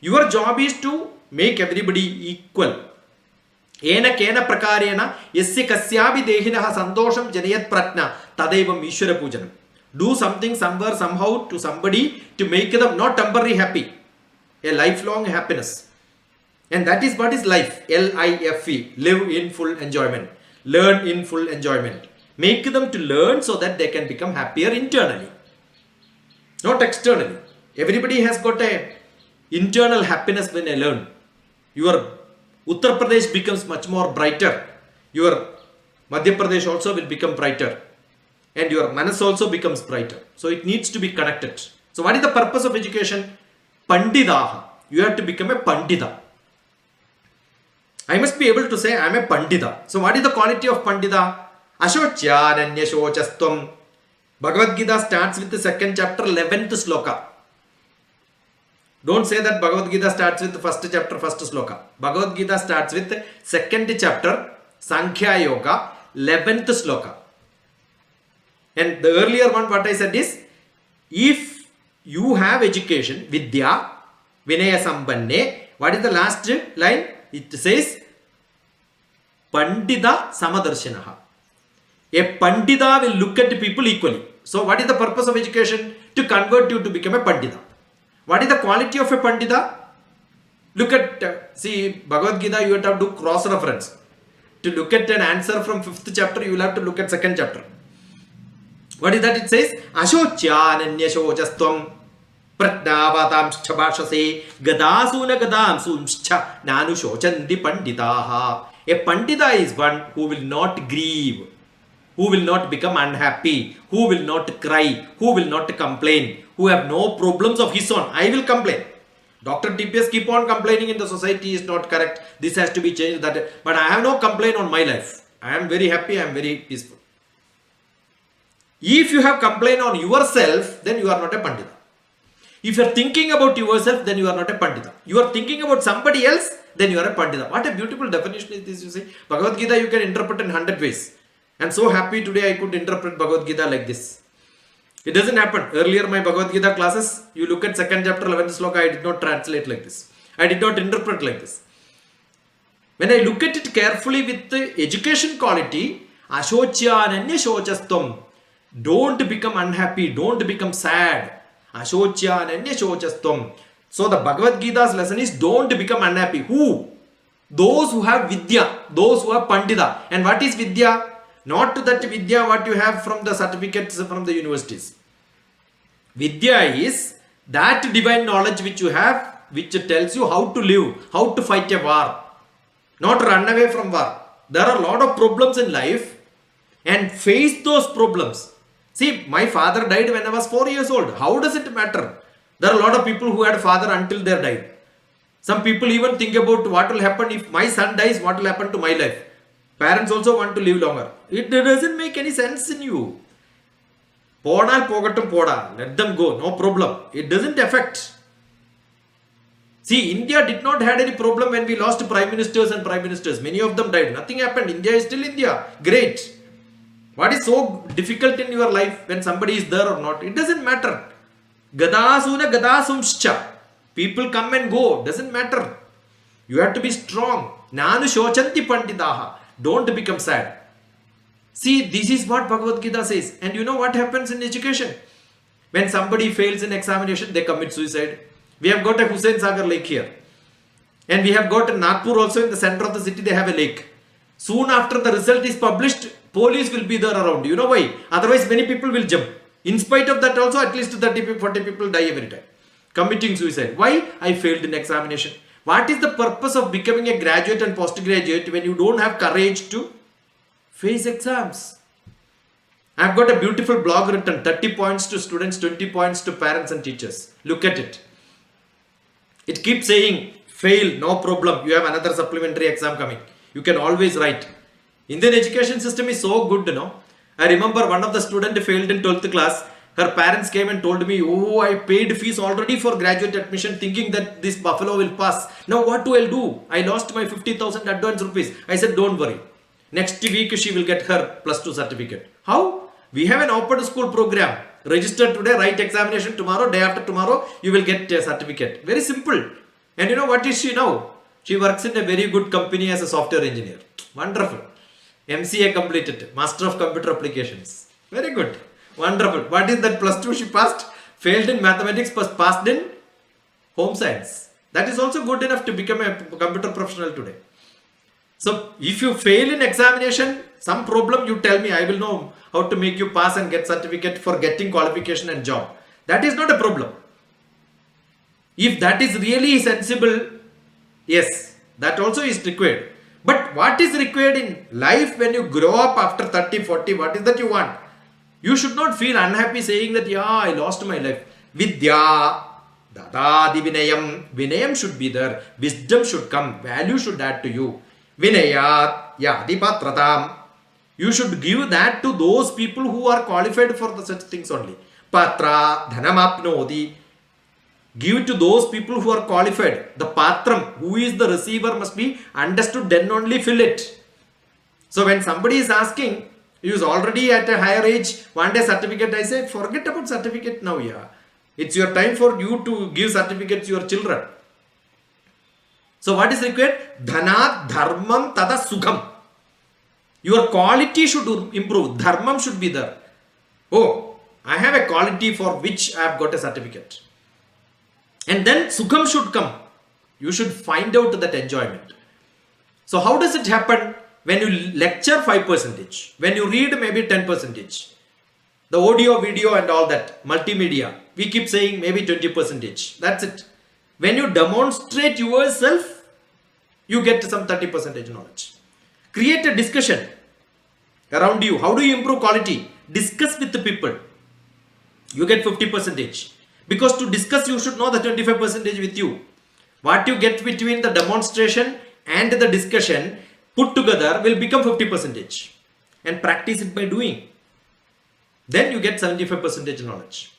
Your job is to make everybody equal. Ena kena prakarena yasya kasyabi dehinaha sandosham janayat pratna tadevam ishwara pujanam. Do something somewhere, somehow to somebody to make them not temporary happy. A lifelong happiness. And that is what is life. L-I-F-E. Live in full enjoyment. Learn in full enjoyment. Make them to learn so that they can become happier internally. Not externally. Everybody has got a internal happiness when they learn. Your Uttar Pradesh becomes much more brighter. Your Madhya Pradesh also will become brighter. And your Manas also becomes brighter. So it needs to be connected. So what is the purpose of education? Pandidaha. You have to become a Pandita. I must be able to say I am a Pandita. So what is the quality of Pandita? Ashocyananya shochastvam. Bhagavad Gita starts with the second chapter, 11th sloka. Don't say that Bhagavad Gita starts with the first chapter, first sloka. Bhagavad Gita starts with second chapter, Sankhya Yoga, 11th sloka. And the earlier one, what I said is, if you have education, Vidya, Vinaya Sambanne, what is the last line? It says, Pandita Samadarshanaha. A Pandita will look at people equally. So what is the purpose of education? To convert you to become a Pandita. What is the quality of a Pandita? Look at, see, Bhagavad Gita, you have to do cross-reference. To look at an answer from 5th chapter, you will have to look at 2nd chapter. What is that? It says, Ashocyananya shochastvam pratnavatam chabhashase gadasuna gadamsumscha nanu shochanti panditaha. A Pandita is one who will not grieve, who will not become unhappy, who will not cry, who will not complain, who have no problems of his own. I will complain. DrTPS keep on complaining in the society is not correct. This has to be changed. That, but I have no complaint on my life. I am very happy. I am very peaceful. If you have complaint on yourself, then you are not a Pandita. If you are thinking about yourself, then you are not a Pandita. You are thinking about somebody else, then you are a Pandita. What a beautiful definition is this, you see. Bhagavad Gita you can interpret in 100 ways. I am so happy today I could interpret Bhagavad Gita like this. It doesn't happen. Earlier my Bhagavad Gita classes, you look at 2nd chapter 11th sloka, I did not translate like this. I did not interpret like this. When I look at it carefully with the education quality, Ashocyananya shochastvam. Don't become unhappy. Don't become sad. Ashocyananya shochastvam. So the Bhagavad Gita's lesson is don't become unhappy. Who? Those who have Vidya. Those who have Pandita. And what is Vidya? Not that Vidya what you have from the certificates from the universities. Vidya is that divine knowledge which you have, which tells you how to live, how to fight a war. Not run away from war. There are a lot of problems in life and face those problems. See, my father died when I was 4 years old. How does it matter? There are a lot of people who had father until they died. Some people even think about what will happen if my son dies, what will happen to my life. Parents also want to live longer. It doesn't make any sense in you. Podal pogatum poda. Let them go. No problem. It doesn't affect. See, India did not had any problem when we lost prime ministers and prime ministers. Many of them died. Nothing happened. India is still India. Great. What is so difficult in your life when somebody is there or not? It doesn't matter. Gadasuna gadasumscha. People come and go. Doesn't matter. You have to be strong. Nanu shochanti panditaha. Don't become sad. See, this is what Bhagavad Gita says. And you know what happens in education? When somebody fails in examination, they commit suicide. We have got a Hussain Sagar lake here. And we have got a Nagpur also in the center of the city, they have a lake. Soon after the result is published, police will be there around. You know why? Otherwise, many people will jump. In spite of that also, at least 30, 40 people die every time. Committing suicide. Why? I failed in examination. What is the purpose of becoming a graduate and postgraduate when you don't have courage to face exams? I have got a beautiful blog written, 30 points to students, 20 points to parents and teachers. Look at it. It keeps saying, fail, no problem. You have another supplementary exam coming. You can always write. Indian education system is so good, you know. I remember one of the students failed in 12th class. Her parents came and told me, oh, I paid fees already for graduate admission thinking that this buffalo will pass. Now what do I do? I lost my 50,000 advance rupees. I said, don't worry. Next week she will get her +2 certificate. How? We have an open school program. Register today, write examination tomorrow, day after tomorrow, you will get a certificate. Very simple. And you know what is she now? She works in a very good company as a software engineer. Wonderful. MCA completed. Master of Computer Applications. Very good. Wonderful. What is that +2 she passed? Failed in mathematics, but passed in home science. That is also good enough to become a computer professional today. So if you fail in examination, some problem you tell me, I will know how to make you pass and get certificate for getting qualification and job. That is not a problem. If that is really sensible, yes, that also is required. But what is required in life when you grow up after 30, 40, what is that you want? You should not feel unhappy saying that, yeah, I lost my life. Vidya, Dadadi Vinayam. Vinayam should be there. Wisdom should come. Value should add to you. Vinayat Yadi Patratam. You should give that to those people who are qualified for the such things only. Patra Dhanamapnodi. Give it to those people who are qualified. The patram, who is the receiver, must be understood, then only fill it. So when somebody is asking, he is already at a higher age, want a certificate, I say, forget about certificate now, yeah. It's your time for you to give certificates to your children. So what is required? Dhanat dharmam tada sukham. Your quality should improve. Dharmam should be there. Oh, I have a quality for which I have got a certificate. And then sukham should come. You should find out that enjoyment. So how does it happen? When you lecture 5%, when you read maybe 10%, the audio, video and all that, multimedia, we keep saying maybe 20%. That's it. When you demonstrate yourself, you get some 30% knowledge. Create a discussion around you. How do you improve quality? Discuss with the people. You get 50%. Because to discuss, you should know the 25% with you. What you get between the demonstration and the discussion put together will become 50%. And practice it by doing. Then you get 75% knowledge.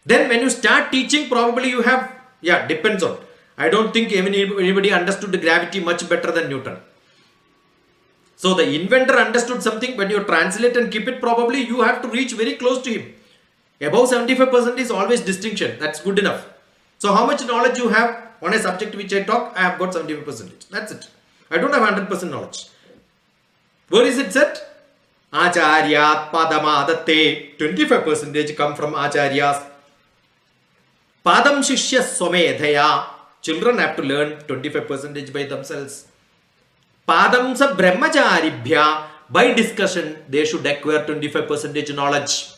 Then when you start teaching, probably you have, depends on. I don't think anybody understood the gravity much better than Newton. So the inventor understood something. When you translate and keep it, probably you have to reach very close to him. Above 75% is always distinction. That's good enough. So how much knowledge you have on a subject which I talk? I have got 75%. That's it. I don't have 100% knowledge. Where is it set? Acharyat Padamadatte. 25% come from Acharyas. Padam Shishya Swamedhaya. Children have to learn 25% by themselves. Padam Sa Brahmacharibhya. By discussion, they should acquire 25% knowledge.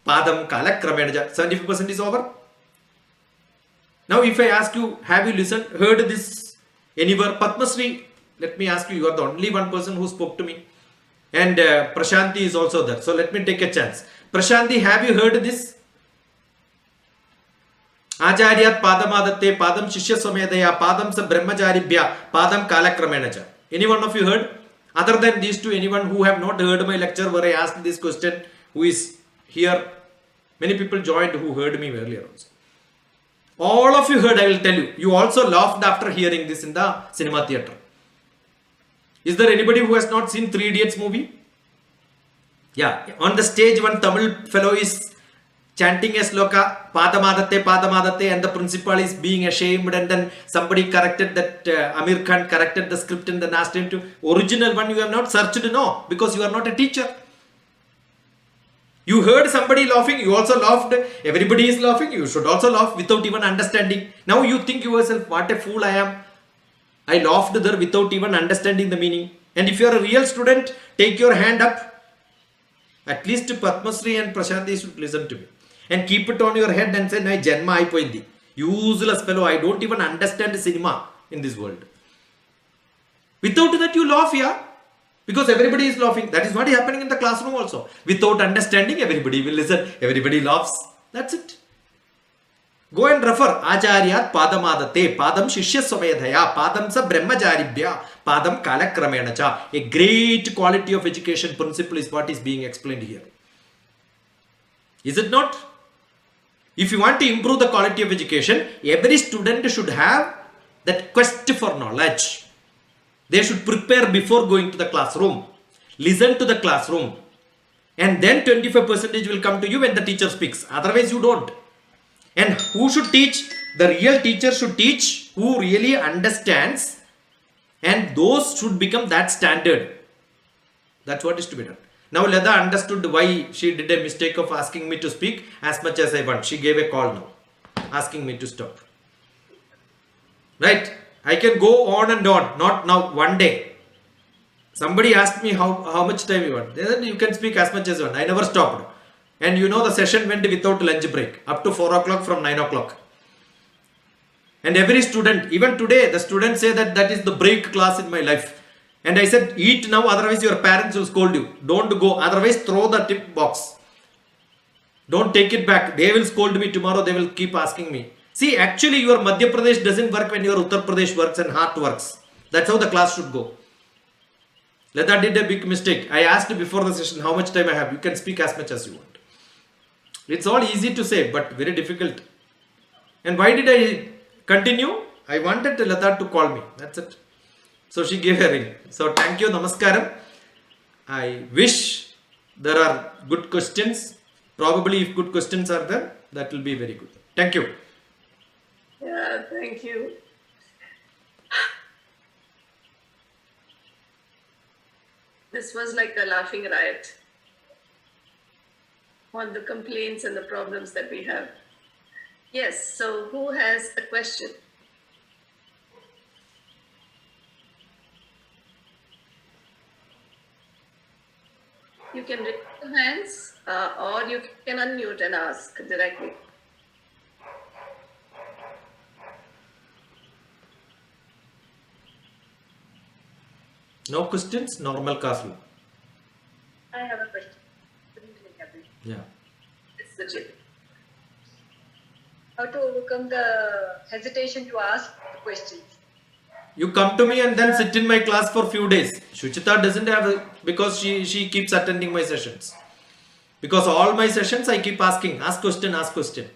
Padam Kalakramenaja. 75% is over. Now if I ask you, have you heard this anywhere? Padmasri, let me ask you, you are the only one person who spoke to me. And Prashanti is also there. So let me take a chance. Prashanti, have you heard this? Acharyat Padamadatte, Padam Shishya Swamedhaya, Padam Sa Brahmacharibhya, Padam Kalakramenaja. Any one of you heard? Other than these two, anyone who have not heard my lecture where I asked this question, who is here? Many people joined who heard me earlier also. All of you heard, I will tell you. You also laughed after hearing this in the cinema theatre. Is there anybody who has not seen 3 Idiots movie? Yeah, on the stage one Tamil fellow is chanting a sloka, Padamadatte, Padamadatte, and the principal is being ashamed, and then somebody corrected that, Amir Khan corrected the script and then asked him to, original one you have not searched, no, because you are not a teacher. You heard somebody laughing, you also laughed, everybody is laughing, you should also laugh without even understanding. Now you think yourself, what a fool I am. I laughed there without even understanding the meaning. And if you are a real student, take your hand up. At least Padmasri and Prashanti should listen to me. And keep it on your head and say, "Nai janma aipoindi." Useless fellow, I don't even understand cinema in this world. Without that you laugh, yeah? Because everybody is laughing. That is what is happening in the classroom also. Without understanding, everybody will listen. Everybody laughs. That's it. Go and refer. Acharyat Padamadate, Padam Shishya Swamedhaya, Padam Sa Brahmacharibhya, Padam Kalakramenacha. A great quality of education principle is what is being explained here. Is it not? If you want to improve the quality of education, every student should have that quest for knowledge. They should prepare before going to the classroom. Listen to the classroom. And then 25% will come to you when the teacher speaks. Otherwise you don't. And who should teach? The real teacher should teach who really understands. And those should become that standard. That's what is to be done. Now Leda understood why she did a mistake of asking me to speak as much as I want. She gave a call now. Asking me to stop. Right? I can go on and on. Not now. One day. Somebody asked me how much time you want. They said you can speak as much as you want. I never stopped. And you know the session went without lunch break. Up to 4 o'clock from 9 o'clock. And every student, even today, the students say that is the break class in my life. And I said, eat now, otherwise your parents will scold you. Don't go, otherwise throw the tip box. Don't take it back. They will scold me tomorrow. They will keep asking me. See, actually your Madhya Pradesh doesn't work when your Uttar Pradesh works and heart works. That's how the class should go. Lata did a big mistake. I asked before the session how much time I have. You can speak as much as you want. It's all easy to say, but very difficult. And why did I continue? I wanted Lata to call me. That's it. So she gave a ring. So thank you, namaskaram. I wish there are good questions. Probably if good questions are there, that will be very good. Thank you. Yeah, thank you. This was like a laughing riot. All the complaints and the problems that we have. Yes, so who has a question? You can raise your hands or you can unmute and ask directly. No questions? Normal castle. I have a question. Yeah. It's the chip. How to overcome the hesitation to ask the questions? You come to me and then sit in my class for few days. Shuchita doesn't have because she keeps attending my sessions. Because all my sessions I keep asking, ask question.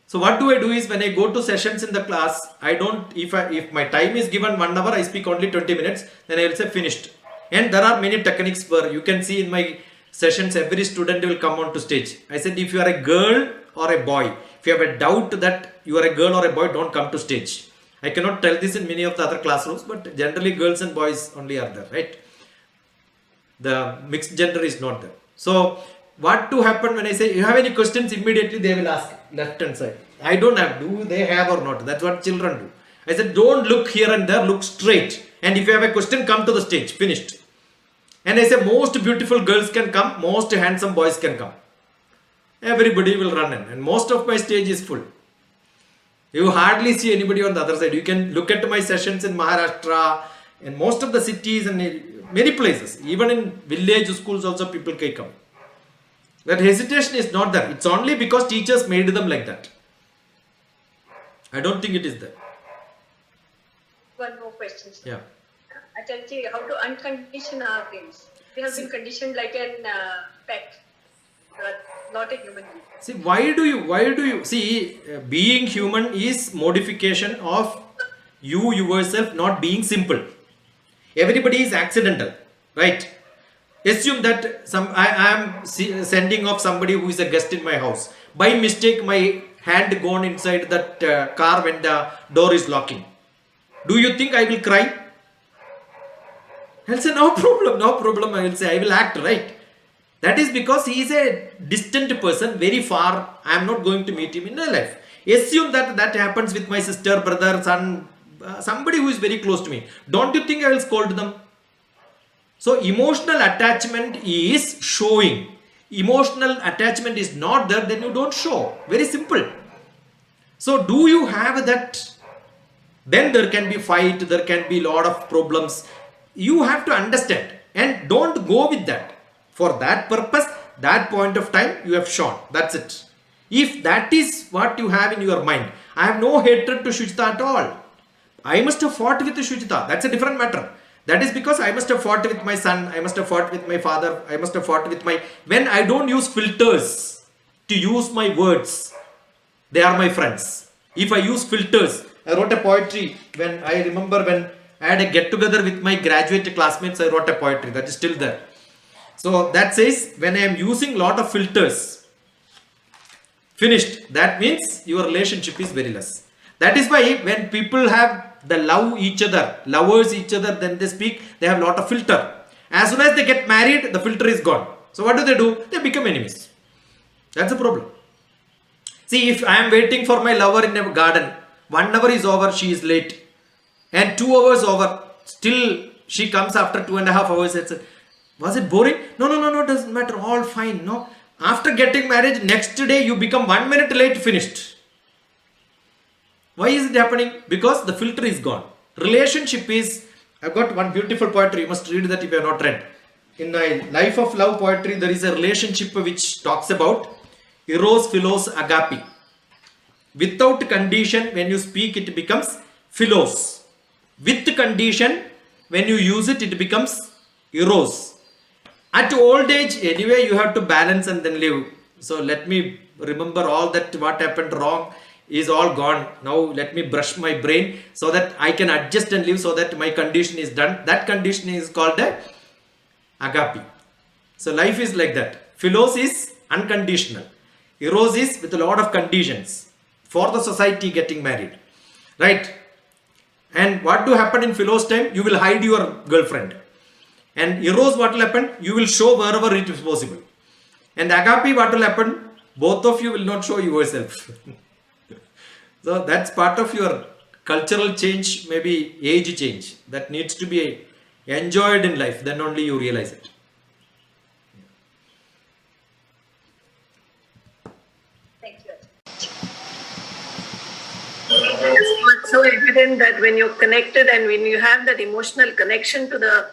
So what do I do is when I go to sessions in the class, I don't, if my time is given 1 hour, I speak only 20 minutes, then I will say finished. And there are many techniques where you can see in my sessions, every student will come on to stage. I said, if you are a girl or a boy, if you have a doubt that you are a girl or a boy, don't come to stage. I cannot tell this in many of the other classrooms, but generally girls and boys only are there, right? The mixed gender is not there. So what to happen when I say, you have any questions, immediately they will ask left hand side. I don't have, do they have or not? That's what children do. I said, don't look here and there, look straight. And if you have a question, come to the stage, finished. And I say, most beautiful girls can come, most handsome boys can come. Everybody will run in. And most of my stage is full. You hardly see anybody on the other side. You can look at my sessions in Maharashtra, in most of the cities and many places. Even in village schools also people can come. That hesitation is not there. It's only because teachers made them like that. I don't think it is there. One more question, sir. Yeah. I tell you how to uncondition our brains. We have been conditioned like an pet, not a human being. See, why do you see, being human is modification of you yourself not being simple. Everybody is accidental, right? Assume that I am sending off somebody who is a guest in my house. By mistake, my hand gone inside that car when the door is locking. Do you think I will cry? I'll say no problem. I will say I will act, right? That is because he is a distant person, very far. I am not going to meet him in my life. Assume that happens with my sister, brother, son, somebody who is very close to me. Don't you think I will scold them? So emotional attachment is showing. Emotional attachment is not there, then you don't show. Very simple. So do you have that? Then there can be fight, there can be lot of problems. You have to understand and don't go with that. For that purpose, that point of time you have shown. That's it. If that is what you have in your mind, I have no hatred to Shuchita at all. I must have fought with Shuchita. That's a different matter. That is because I must have fought with my son. I must have fought with my father. I must have fought with my... When I don't use filters to use my words, they are my friends. If I use filters, I wrote a poetry when I remember when I had a get together with my graduate classmates, I wrote a poetry that is still there. So that says when I am using lot of filters, finished. That means your relationship is very less. That is why when people have the lovers each other, then they speak, they have lot of filter. As soon as they get married, the filter is gone. So what do? They become enemies. That's the problem. See, if I am waiting for my lover in a garden, 1 hour is over, she is late. And 2 hours over, still she comes after 2.5 hours. It's was it boring? No, doesn't matter, all fine. No. After getting married, next day you become 1 minute late, finished. Why is it happening? Because the filter is gone. Relationship is, I've got one beautiful poetry, you must read that if you have not read. In my Life of Love poetry, there is a relationship which talks about Eros, Philos, Agape. Without condition, when you speak, it becomes philos. With condition, when you use it, it becomes eros. At old age, anyway, you have to balance and then live. So let me remember all that what happened wrong is all gone. Now let me brush my brain so that I can adjust and live so that my condition is done. That condition is called a agape. So life is like that. Philos is unconditional. Eros is with a lot of conditions for the society getting married. Right? And what do happen in Philos time? You will hide your girlfriend. And Eros, what will happen? You will show wherever it is possible. And agape, what will happen? Both of you will not show yourself. So that's part of your cultural change, maybe age change. That needs to be enjoyed in life. Then only you realize it. Thank you. It's so evident that when you're connected and when you have that emotional connection to the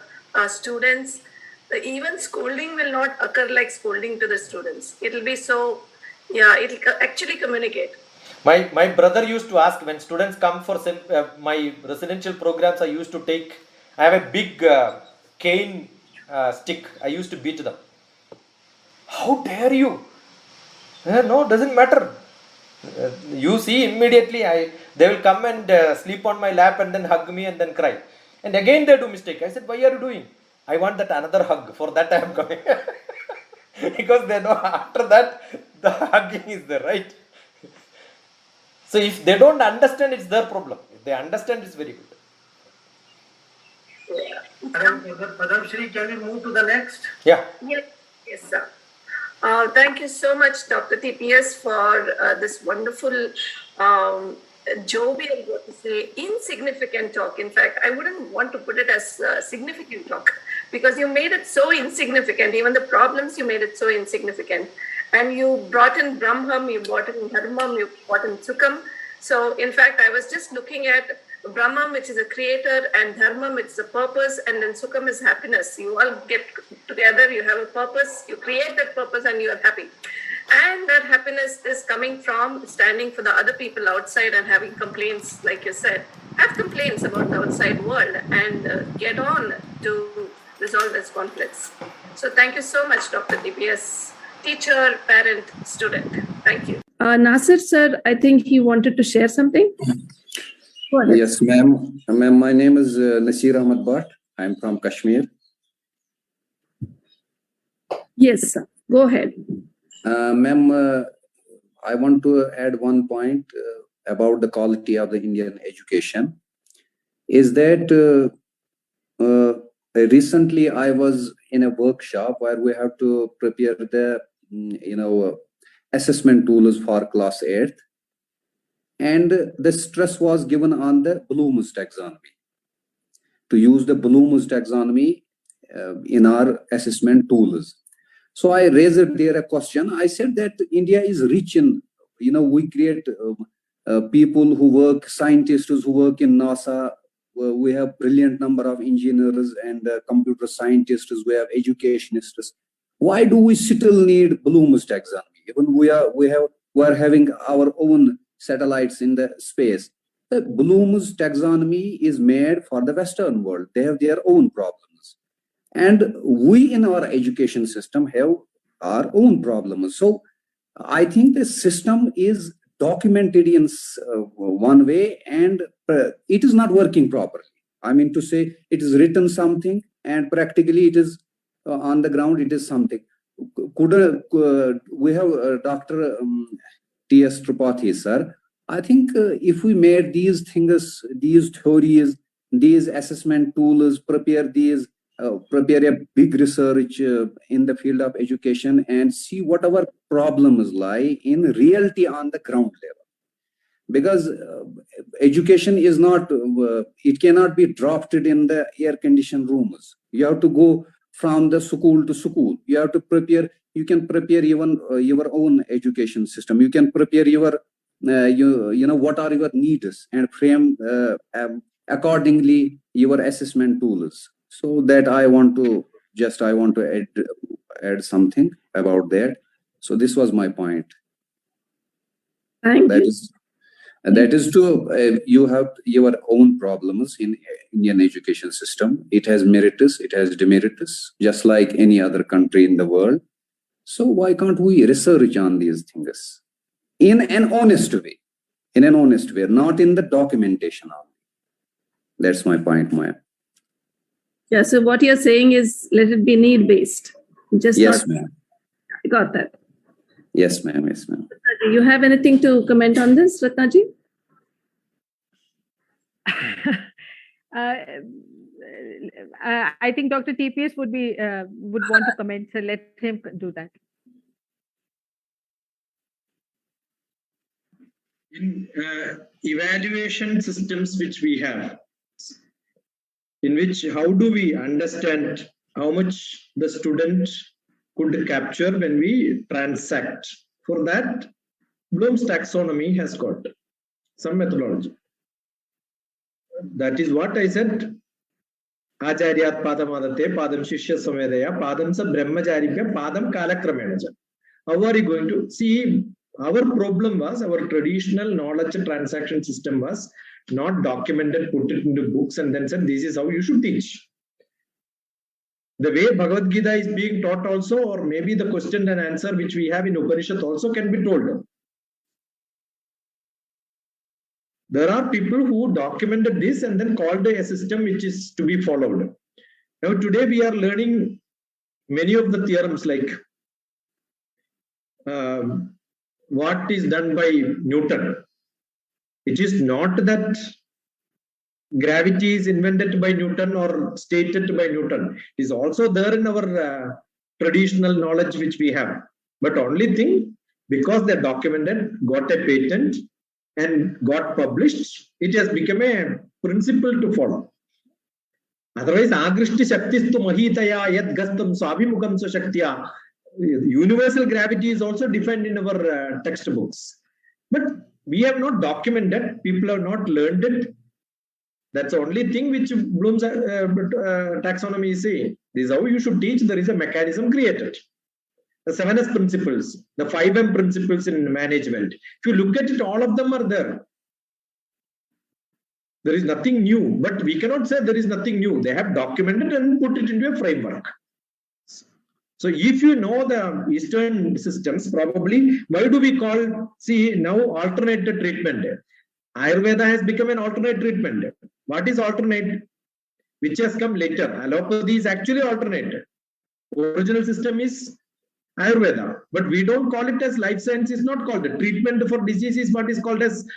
students, even scolding will not occur like scolding to the students. It'll be so, yeah, it'll actually communicate. My brother used to ask when students come for my residential programs, I used to take, I have a big cane stick. I used to beat them. How dare you? No, doesn't matter. You see immediately they will come and sleep on my lap and then hug me and then cry. And again they do mistake. I said, why are you doing? I want that another hug. For that I am coming. Because they know after that the hugging is there, right? So if they don't understand, it's their problem. If they understand, it's very good. Madam Shri, can we move to the next? Yeah. Yes, sir. Thank you so much, Dr. TPS, for this wonderful, jovial, what to say, insignificant talk. In fact, I wouldn't want to put it as significant talk because you made it so insignificant. Even the problems, you made it so insignificant. And you brought in Brahmam, you brought in Dharmam, you brought in Sukham. So, in fact, I was just looking at Brahmam, which is a creator, and Dharmam, which is a purpose, and then Sukham is happiness. You all get together, you have a purpose, you create that purpose, and you are happy. And that happiness is coming from standing for the other people outside and having complaints, like you said. Have complaints about the outside world and get on to resolve these conflicts. So, thank you so much, Dr. TPS. Teacher, parent, student. Thank you. Nasir sir, I think he wanted to share something. Yes, ma'am. Ma'am, my name is Nasir Ahmad Bhatt. I'm from Kashmir. Yes, sir. Go ahead. Ma'am, I want to add one point about the quality of the Indian education. Is that recently I was in a workshop where we have to prepare the assessment tools for class 8th, and the stress was given on the Bloom's taxonomy, to use the Bloom's taxonomy in our assessment tools. So I raised there a question. I said that India is rich in, we create people who work, scientists who work in NASA. We have brilliant number of engineers and computer scientists. We have educationists. Why do we still need Bloom's taxonomy? Even we are having our own satellites in the space. The Bloom's taxonomy is made for the Western world. They have their own problems. And we in our education system have our own problems. So I think the system is documented in one way and it is not working properly. I mean to say, it is written something and practically it is on the ground, it is something. We have Dr. T.S. Tripathi, sir. I think if we made these things, these theories, these assessment tools, prepare a big research in the field of education and see what our problems lie in reality on the ground level. Because education is not, it cannot be dropped in the air-conditioned rooms. You have to go from the school to school. You have to prepare, you can prepare even your own education system. You can prepare your, what are your needs and frame accordingly your assessment tools. So that I want to add something about that. So this was my point. Thank you. And that is to, you have your own problems in Indian education system. It has merits, it has demerits, just like any other country in the world. So why can't we research on these things in an honest way? In an honest way, not in the documentation only. That's my point, Maya. Yeah, so what you're saying is let it be need-based. Just Yes, not, ma'am. I got that. Yes, ma'am. Yes, ma'am. Do you have anything to comment on this, Ratnaji? I think Dr. TPS would want to comment, so let him do that. In evaluation systems which we have, in which how do we understand how much the student could capture when we transact? For that, Bloom's taxonomy has got some methodology. That is what I said. Acharyat padam adate, padam shishya samedaya, padam sa brahmacharipya, padam kalakramenaja. How are you going to see? Our problem was our traditional knowledge transaction system was not documented, put it into books, and then said this is how you should teach. The way Bhagavad Gita is being taught also, or maybe the question and answer which we have in Upanishad also can be told. There are people who documented this and then called a system which is to be followed. Now today we are learning many of the theorems like what is done by Newton. It is not that gravity is invented by Newton or stated by Newton. It is also there in our traditional knowledge which we have. But only thing, because they documented, got a patent and got published, it has become a principle to follow. Otherwise, agrishti shaktistu mahitaya yad gastam swabhimukam shaktya. Universal gravity is also defined in our textbooks. But we have not documented, people have not learned it. That's the only thing which Bloom's taxonomy is saying. This is how you should teach. There is a mechanism created. The 7S principles, the 5M principles in management. If you look at it, all of them are there. There is nothing new, but we cannot say there is nothing new. They have documented and put it into a framework. So if you know the Eastern systems, probably, why do we call, see now alternative treatment? Ayurveda has become an alternate treatment. What is alternate? Which has come later. Allopathy is actually alternate. Original system is Ayurveda, but we don't call it as life science. Is not called it. Treatment for disease is what is called as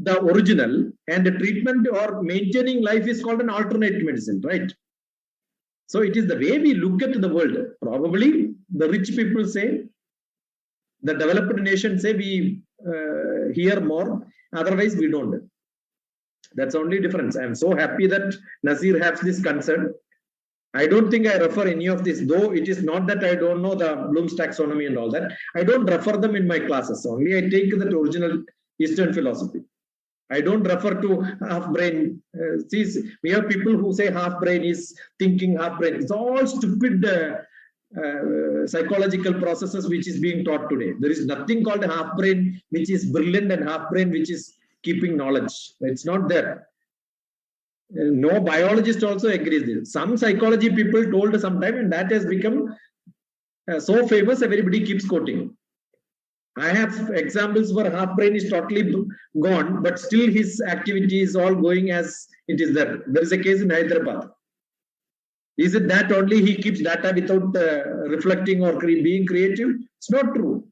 the original, and the treatment or maintaining life is called an alternate medicine, right? So it is the way we look at the world. Probably the rich people say, the developed nations say we hear more, otherwise we don't. That's the only difference. I am so happy that Nasir has this concern. I don't think I refer any of this, though it is not that I don't know the Bloom's taxonomy and all that. I don't refer them in my classes. Only I take that original Eastern philosophy. I don't refer to half brain. We have people who say half brain is thinking, half brain. It's all stupid psychological processes which is being taught today. There is nothing called half brain which is brilliant and half brain which is keeping knowledge. It's not there. No biologist also agrees with it. Some psychology people told sometime, and that has become so famous everybody keeps quoting. I have examples where half brain is totally gone, but still his activity is all going as it is there. There is a case in Hyderabad. Is it that only he keeps data without reflecting or being creative? It's not true.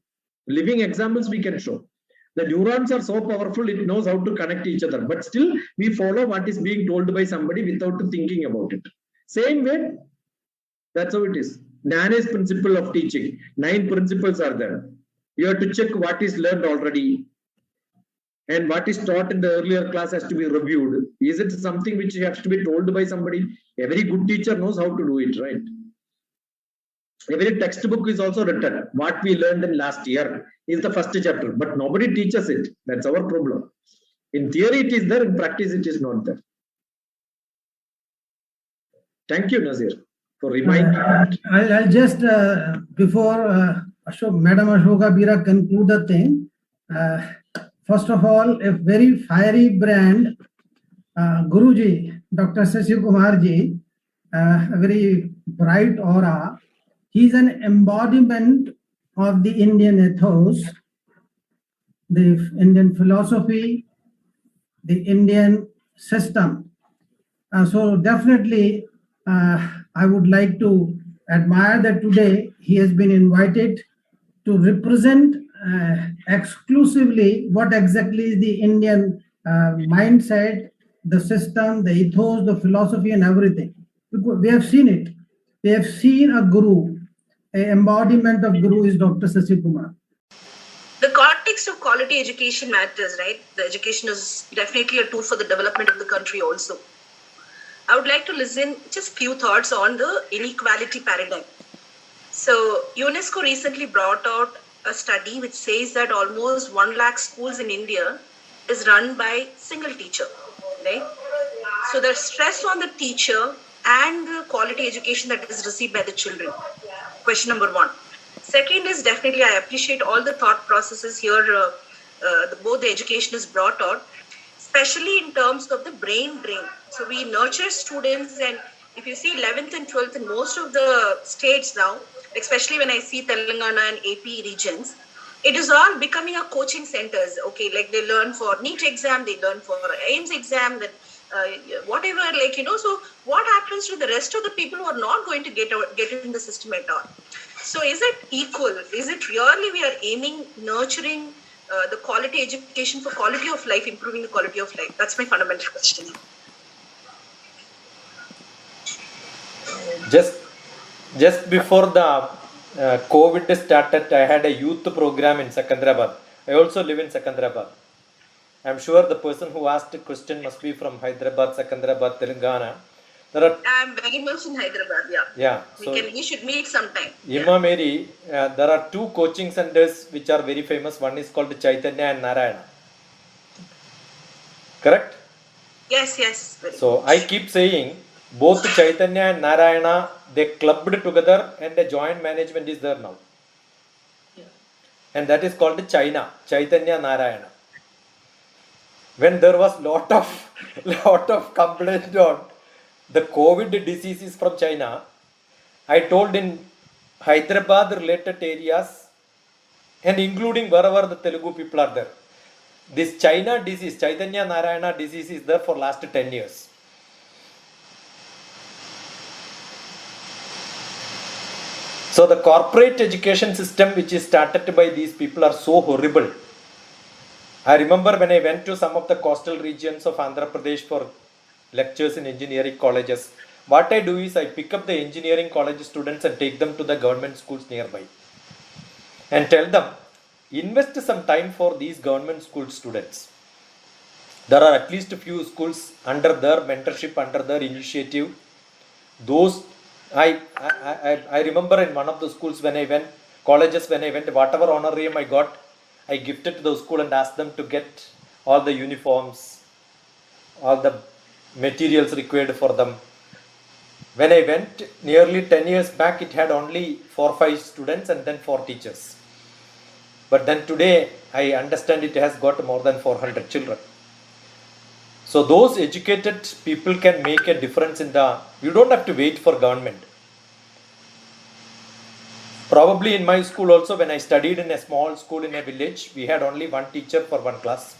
Living examples we can show. The neurons are so powerful, it knows how to connect each other. But still, we follow what is being told by somebody without thinking about it. Same way, that's how it is. Nana's principle of teaching. 9 principles are there. You have to check what is learned already. And what is taught in the earlier class has to be reviewed. Is it something which has to be told by somebody? Every good teacher knows how to do it, right? Every textbook is also written. What we learned in last year is the first chapter, but nobody teaches it. That's our problem. In theory, it is there. In practice, it is not there. Thank you, Nazir, for reminding me. I'll just, before Madam Ashoka Bira conclude the thing, first of all, a very fiery brand, Guruji, Dr. Shashi Kumarji, a very bright aura. He's an embodiment of the Indian ethos, the Indian philosophy, the Indian system. So definitely, I would like to admire that today he has been invited to represent exclusively what exactly is the Indian mindset, the system, the ethos, the philosophy, and everything. Because we have seen it. We have seen a guru. An embodiment of guru is Dr. Shashi Kumar. The context of quality education matters, right? The education is definitely a tool for the development of the country also. I would like to listen just few thoughts on the inequality paradigm. So UNESCO recently brought out a study which says that almost 1 lakh schools in India is run by single teacher, right? So the stress on the teacher and the quality education that is received by the children. Question number 1. Second is definitely I appreciate all the thought processes here. Both the education is brought out, especially in terms of the brain drain. So we nurture students, and if you see 11th and 12th in most of the states now, especially when I see Telangana and AP regions, it is all becoming a coaching centers. Okay, like they learn for NEET exam, they learn for AIMS exam, that whatever, like, so what happens to the rest of the people who are not going to get in the system at all? So is it equal? Is it really we are aiming, nurturing the quality education for quality of life, improving the quality of life? That's my fundamental question. Just before the COVID started, I had a youth program in Secunderabad. I also live in Secunderabad. I'm sure the person who asked the question must be from Hyderabad, Secunderabad, Telangana. I'm very much in Hyderabad, yeah. So we should meet sometime. Imam Mary, there are 2 coaching centers which are very famous. One is called Chaitanya and Narayana. Correct? Yes. So I keep saying, both Chaitanya and Narayana, they clubbed together and a joint management is there now. Yeah. And that is called China, Chaitanya Narayana. When there was lot of complaint on the COVID diseases from China, I told in Hyderabad related areas and including wherever the Telugu people are there, this China disease, Chaitanya Narayana disease is there for last 10 years. So the corporate education system which is started by these people are so horrible. I remember when I went to some of the coastal regions of Andhra Pradesh for lectures in engineering colleges, what I do is I pick up the engineering college students and take them to the government schools nearby and tell them, invest some time for these government school students. There are at least a few schools under their mentorship, under their initiative. Those I remember in one of the schools when I went, colleges when I went, whatever honorarium I got, I gifted to the school and asked them to get all the uniforms, all the materials required for them. When I went nearly 10 years back, it had only 4 or 5 students and then 4 teachers. But then today, I understand it has got more than 400 children. So those educated people can make a difference in you don't have to wait for government. Probably in my school also, when I studied in a small school in a village, we had only 1 teacher for 1 class.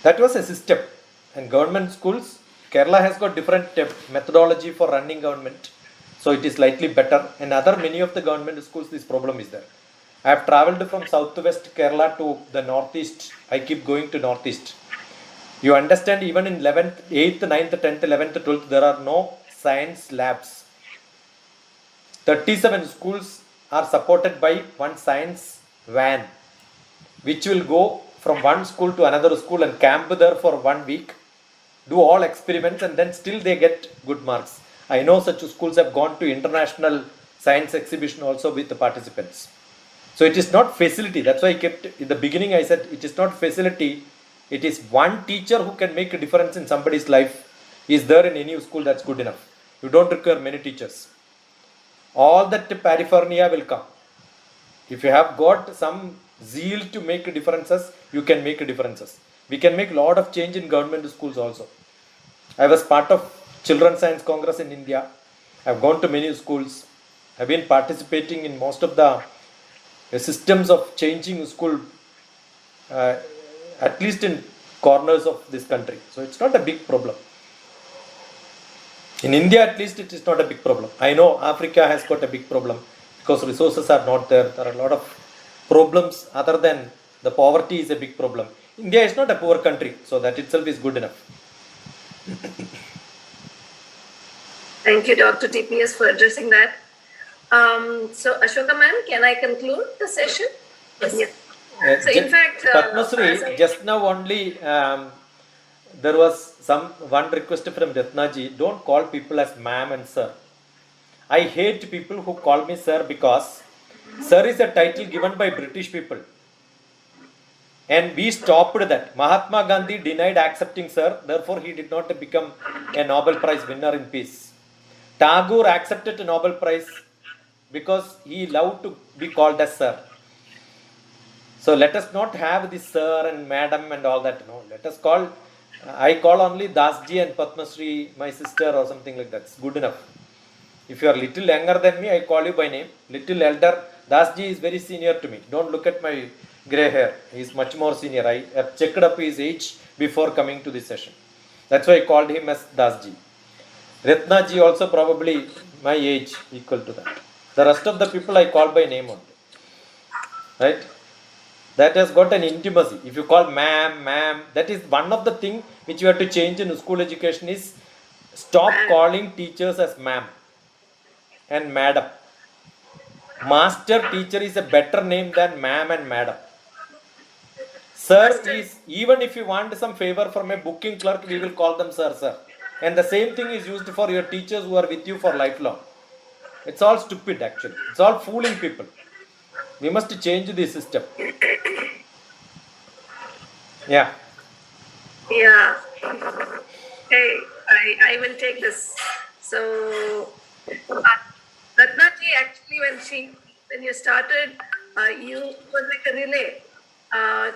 That was a system. And government schools, Kerala has got different methodology for running government. So it is slightly better. And many of the government schools, this problem is there. I have traveled from south to west Kerala to the northeast. I keep going to northeast. You understand, even in 11th, 8th, 9th, 10th, 11th, 12th, there are no science labs. 37 schools are supported by 1 science van, which will go from one school to another school and camp there for 1 week, do all experiments, and then still they get good marks. I know such schools have gone to international science exhibition also with the participants. So it is not facility. That's why I kept, in the beginning I said, it is not facility. It is 1 teacher who can make a difference in somebody's life. Is there in any school, that's good enough. You don't require many teachers. All that paraphernalia will come. If you have got some zeal to make differences, you can make differences. We can make a lot of change in government schools also. I was part of Children's Science Congress in India. I've gone to many schools. I've been participating in most of the systems of changing school, at least in corners of this country. So it's not a big problem. In India, at least, it is not a big problem. I know Africa has got a big problem because resources are not there. There are a lot of problems other than the poverty is a big problem. India is not a poor country, so that itself is good enough. Thank you, Dr. TPS, for addressing that. So, Ashoka ma'am, can I conclude the session? Yes. So, in fact, Padmasri, just now only there was one request from Ratnaji. Don't call people as ma'am and sir. I hate people who call me sir because sir is a title given by British people. And we stopped that. Mahatma Gandhi denied accepting sir, therefore he did not become a Nobel Prize winner in peace. Tagore accepted a Nobel Prize because he loved to be called as sir. So let us not have this sir and madam and all that. No, let us call, I call only Dasji and Padmasri, my sister or something like that. It's good enough. If you are little younger than me, I call you by name. Little elder, Dasji is very senior to me. Don't look at my grey hair. He is much more senior. I have checked up his age before coming to this session. That's why I called him as Dasji. Ratnaji also probably my age equal to that. The rest of the people I call by name only. Right? That has got an intimacy. If you call ma'am, that is one of the things which you have to change in school education is stop calling teachers as ma'am and madam. Master teacher is a better name than ma'am and madam. Sir is, even if you want some favor from a booking clerk, we will call them sir. And the same thing is used for your teachers who are with you for lifelong. It's all stupid actually. It's all fooling people. We must change the system. Yeah. Yeah. Hey, I will take this. So, Ratnaji, actually, when you started, you was like a relay.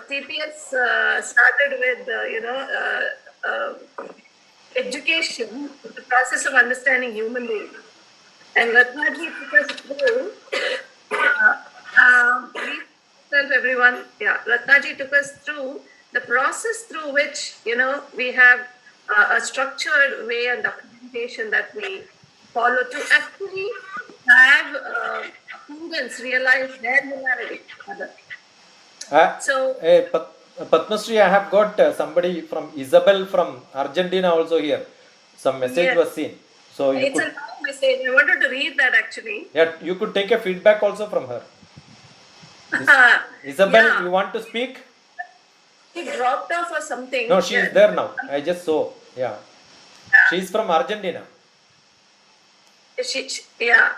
TPS started with education, the process of understanding human beings, and Ratnaji took us through. Please tell everyone. Yeah, Ratnaji took us through the process through which we have a structured way and documentation that we follow to actually have students realize their humanity. So, Padmasri, I have got somebody from Isabel from Argentina also here. Some message was seen. So it's a long message. I wanted to read that actually. Yeah, you could take a feedback also from her. Isabel, you want to speak? She dropped off or something. No, she is there now. I just saw. Yeah. She is from Argentina. Yeah.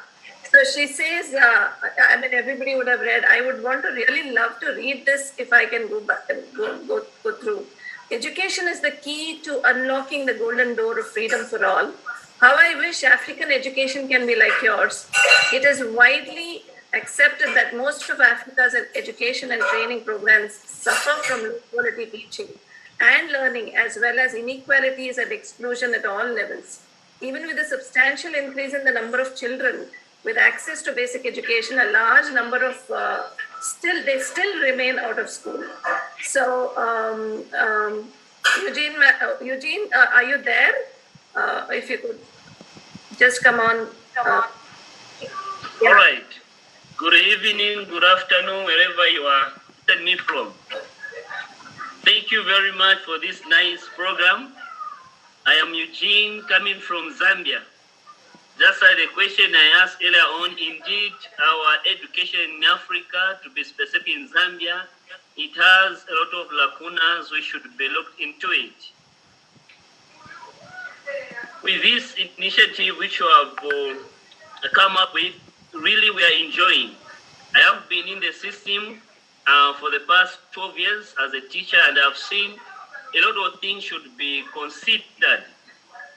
So she says, I mean, everybody would have read. I would want to really love to read this if I can go back and go through. Education is the key to unlocking the golden door of freedom for all. How I wish African education can be like yours. It is widely accepted that most of Africa's education and training programs suffer from low quality teaching and learning, as well as inequalities and exclusion at all levels. Even with a substantial increase in the number of children with access to basic education, a large number of they still remain out of school. So, Eugene, are you there? If you could just come on. Yeah. All right. Good evening, good afternoon, wherever you are taking me from. Thank you very much for this nice program. I am Eugene, coming from Zambia. Just like the question I asked earlier on, indeed, our education in Africa, to be specific in Zambia, it has a lot of lacunas. We should be looked into it. With this initiative which you have come up with, really we are enjoying. I have been in the system for the past 12 years as a teacher, and I've seen a lot of things should be considered.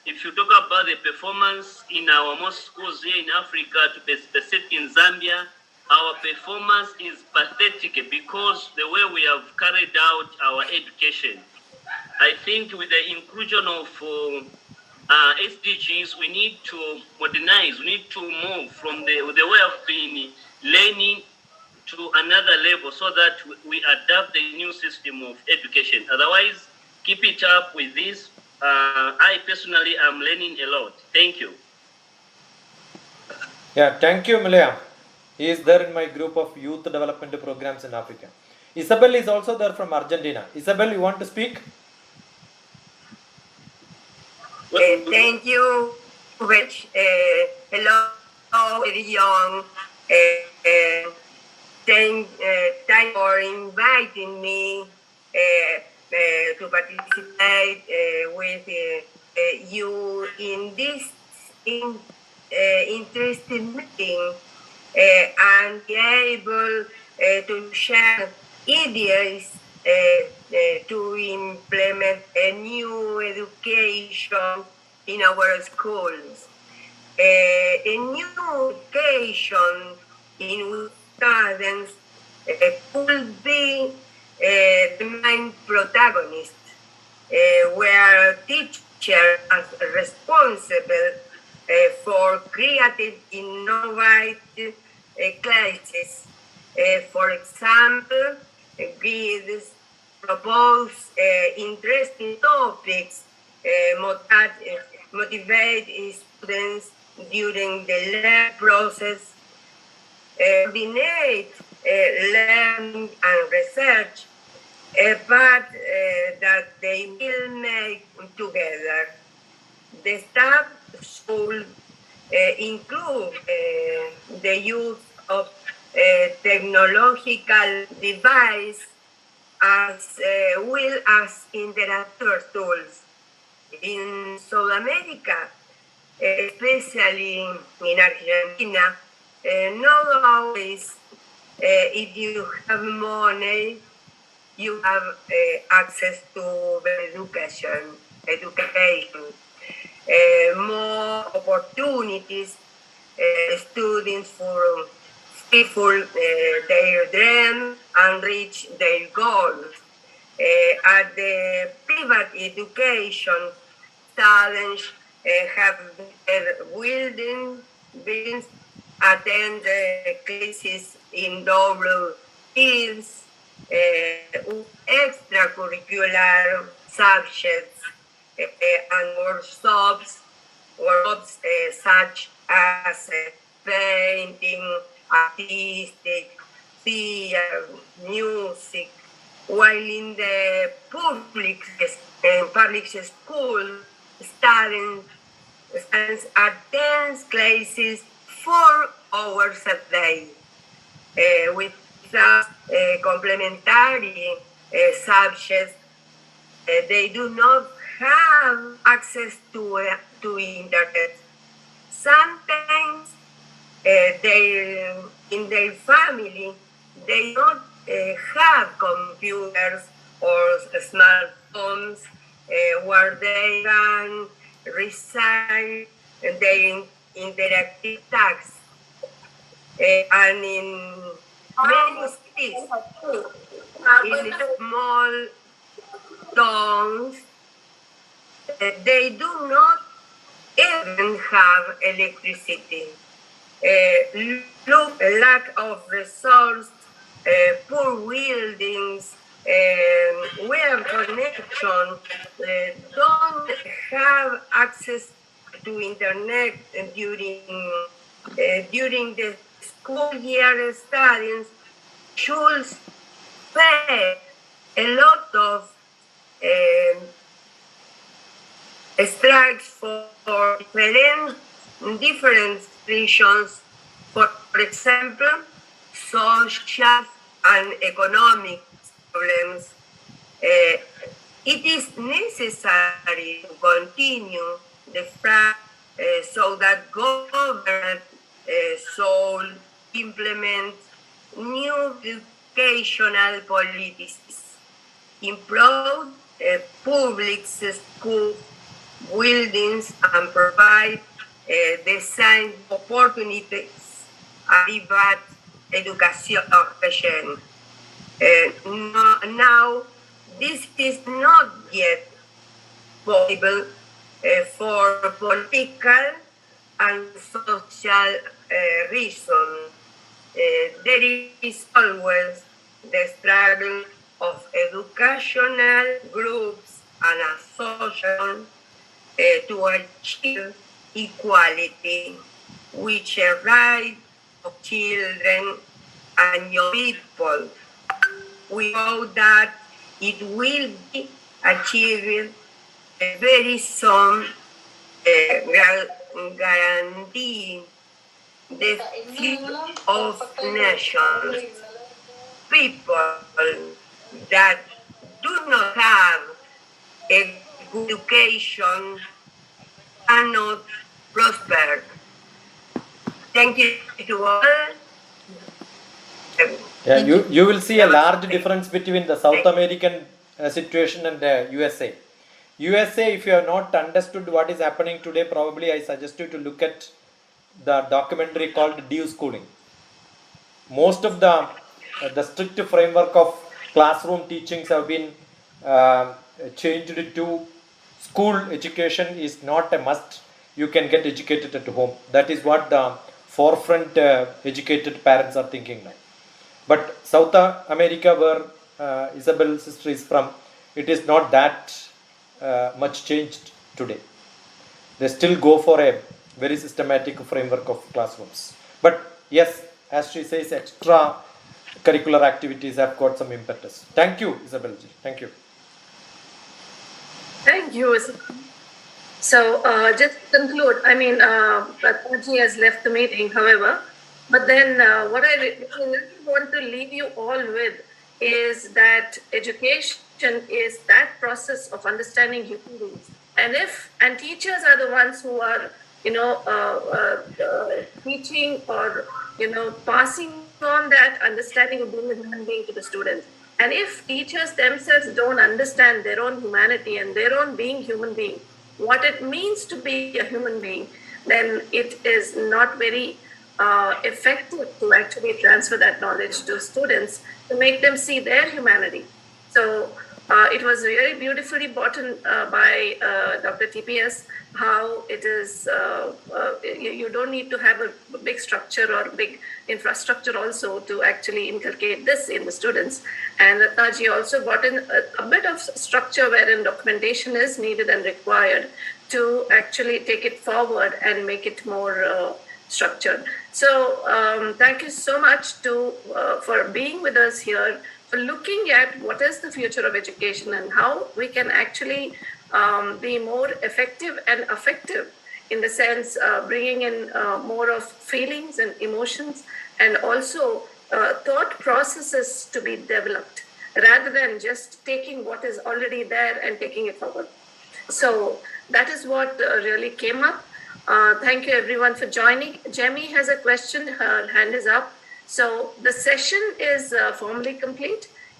If you talk about the performance in our most schools here in Africa, to be specific in Zambia, our performance is pathetic because the way we have carried out our education. I think with the inclusion of SDGs, we need to modernize, we need to move from the way of being learning to another level so that we adapt the new system of education. Otherwise, keep it up with this. I personally am learning a lot. Thank you. Yeah, thank you, Milaya. He is there in my group of youth development programs in Africa. Isabel is also there from Argentina. Isabel, you want to speak? Thank you, Rich. Hello, everyone. Thank for inviting me to participate with you in this interesting meeting and be able to share ideas to implement a new education in our schools. A new education in which students could be the main protagonist, where teachers are responsible for creative, innovative classes. For example, grids propose interesting topics, motivate students during the learning process, coordinate learning and research, but that they will make together. The staff should include the use of technological device as well as interactive tools. In South America, especially in Argentina, not always if you have money, you have access to education, more opportunities, students for fulfill their dreams and reach their goals. At the private education, students have their buildings, attend classes in double fields, extracurricular subjects, and workshops such as painting, artistic, theater, music, while in the public school, students attend classes 4 hours a day without complementary subjects. They do not have access to internet. Sometimes in their family, they don't have computers or smartphones where they can recite their interactive tasks. And in many cities, in small towns, they do not even have electricity. Lack of resources, poor buildings, web connection, don't have access to internet during the school year. Students should pay a lot of strikes for different reasons. For example, social and economic problems. It is necessary to continue the fight so that government should implement new educational policies, improve public school buildings, and provide the same opportunities, private education. Now, this is not yet possible for political and social reasons. There is always the struggle of educational groups and associations to achieve equality, which is a right of children and young people. We hope that it will be achieved very soon, guaranteeing the future of nations. People that do not have a good education cannot prosper. Thank you to all. Yeah, you will see a large difference between the South American situation and the USA. USA, if you have not understood what is happening today, probably I suggest you to look at the documentary called De-Schooling. Most of the strict framework of classroom teachings have been changed to school education is not a must. You can get educated at home. That is what the forefront educated parents are thinking now. But South America, where Isabel's sister is from, it is not that much changed today. They still go for a very systematic framework of classrooms. But yes, as she says, extra curricular activities have got some impetus. Thank you, Isabel ji. Thank you. Thank you. So just to conclude, I mean, Prathaji has left the meeting, however, but then what I really want to leave you all with is that education is that process of understanding human beings. And teachers are the ones who are, teaching or, passing on that understanding of being a human being to the students. And if teachers themselves don't understand their own humanity and their own being human being, what it means to be a human being, then it is not very effective to actually transfer that knowledge to students to make them see their humanity. So it was very beautifully brought in by Dr. TPS, how it is, you don't need to have a big structure or big infrastructure also to actually inculcate this in the students. And Ratnaji also brought in a bit of structure wherein documentation is needed and required to actually take it forward and make it more structured. So thank you so much for being with us here, for looking at what is the future of education and how we can actually be more effective and effective in the sense bringing in more of feelings and emotions and also thought processes to be developed rather than just taking what is already there and taking it forward. So that is what really came up. Thank you everyone for joining. Jemmy has a question. Her hand is up. So the session is formally complete.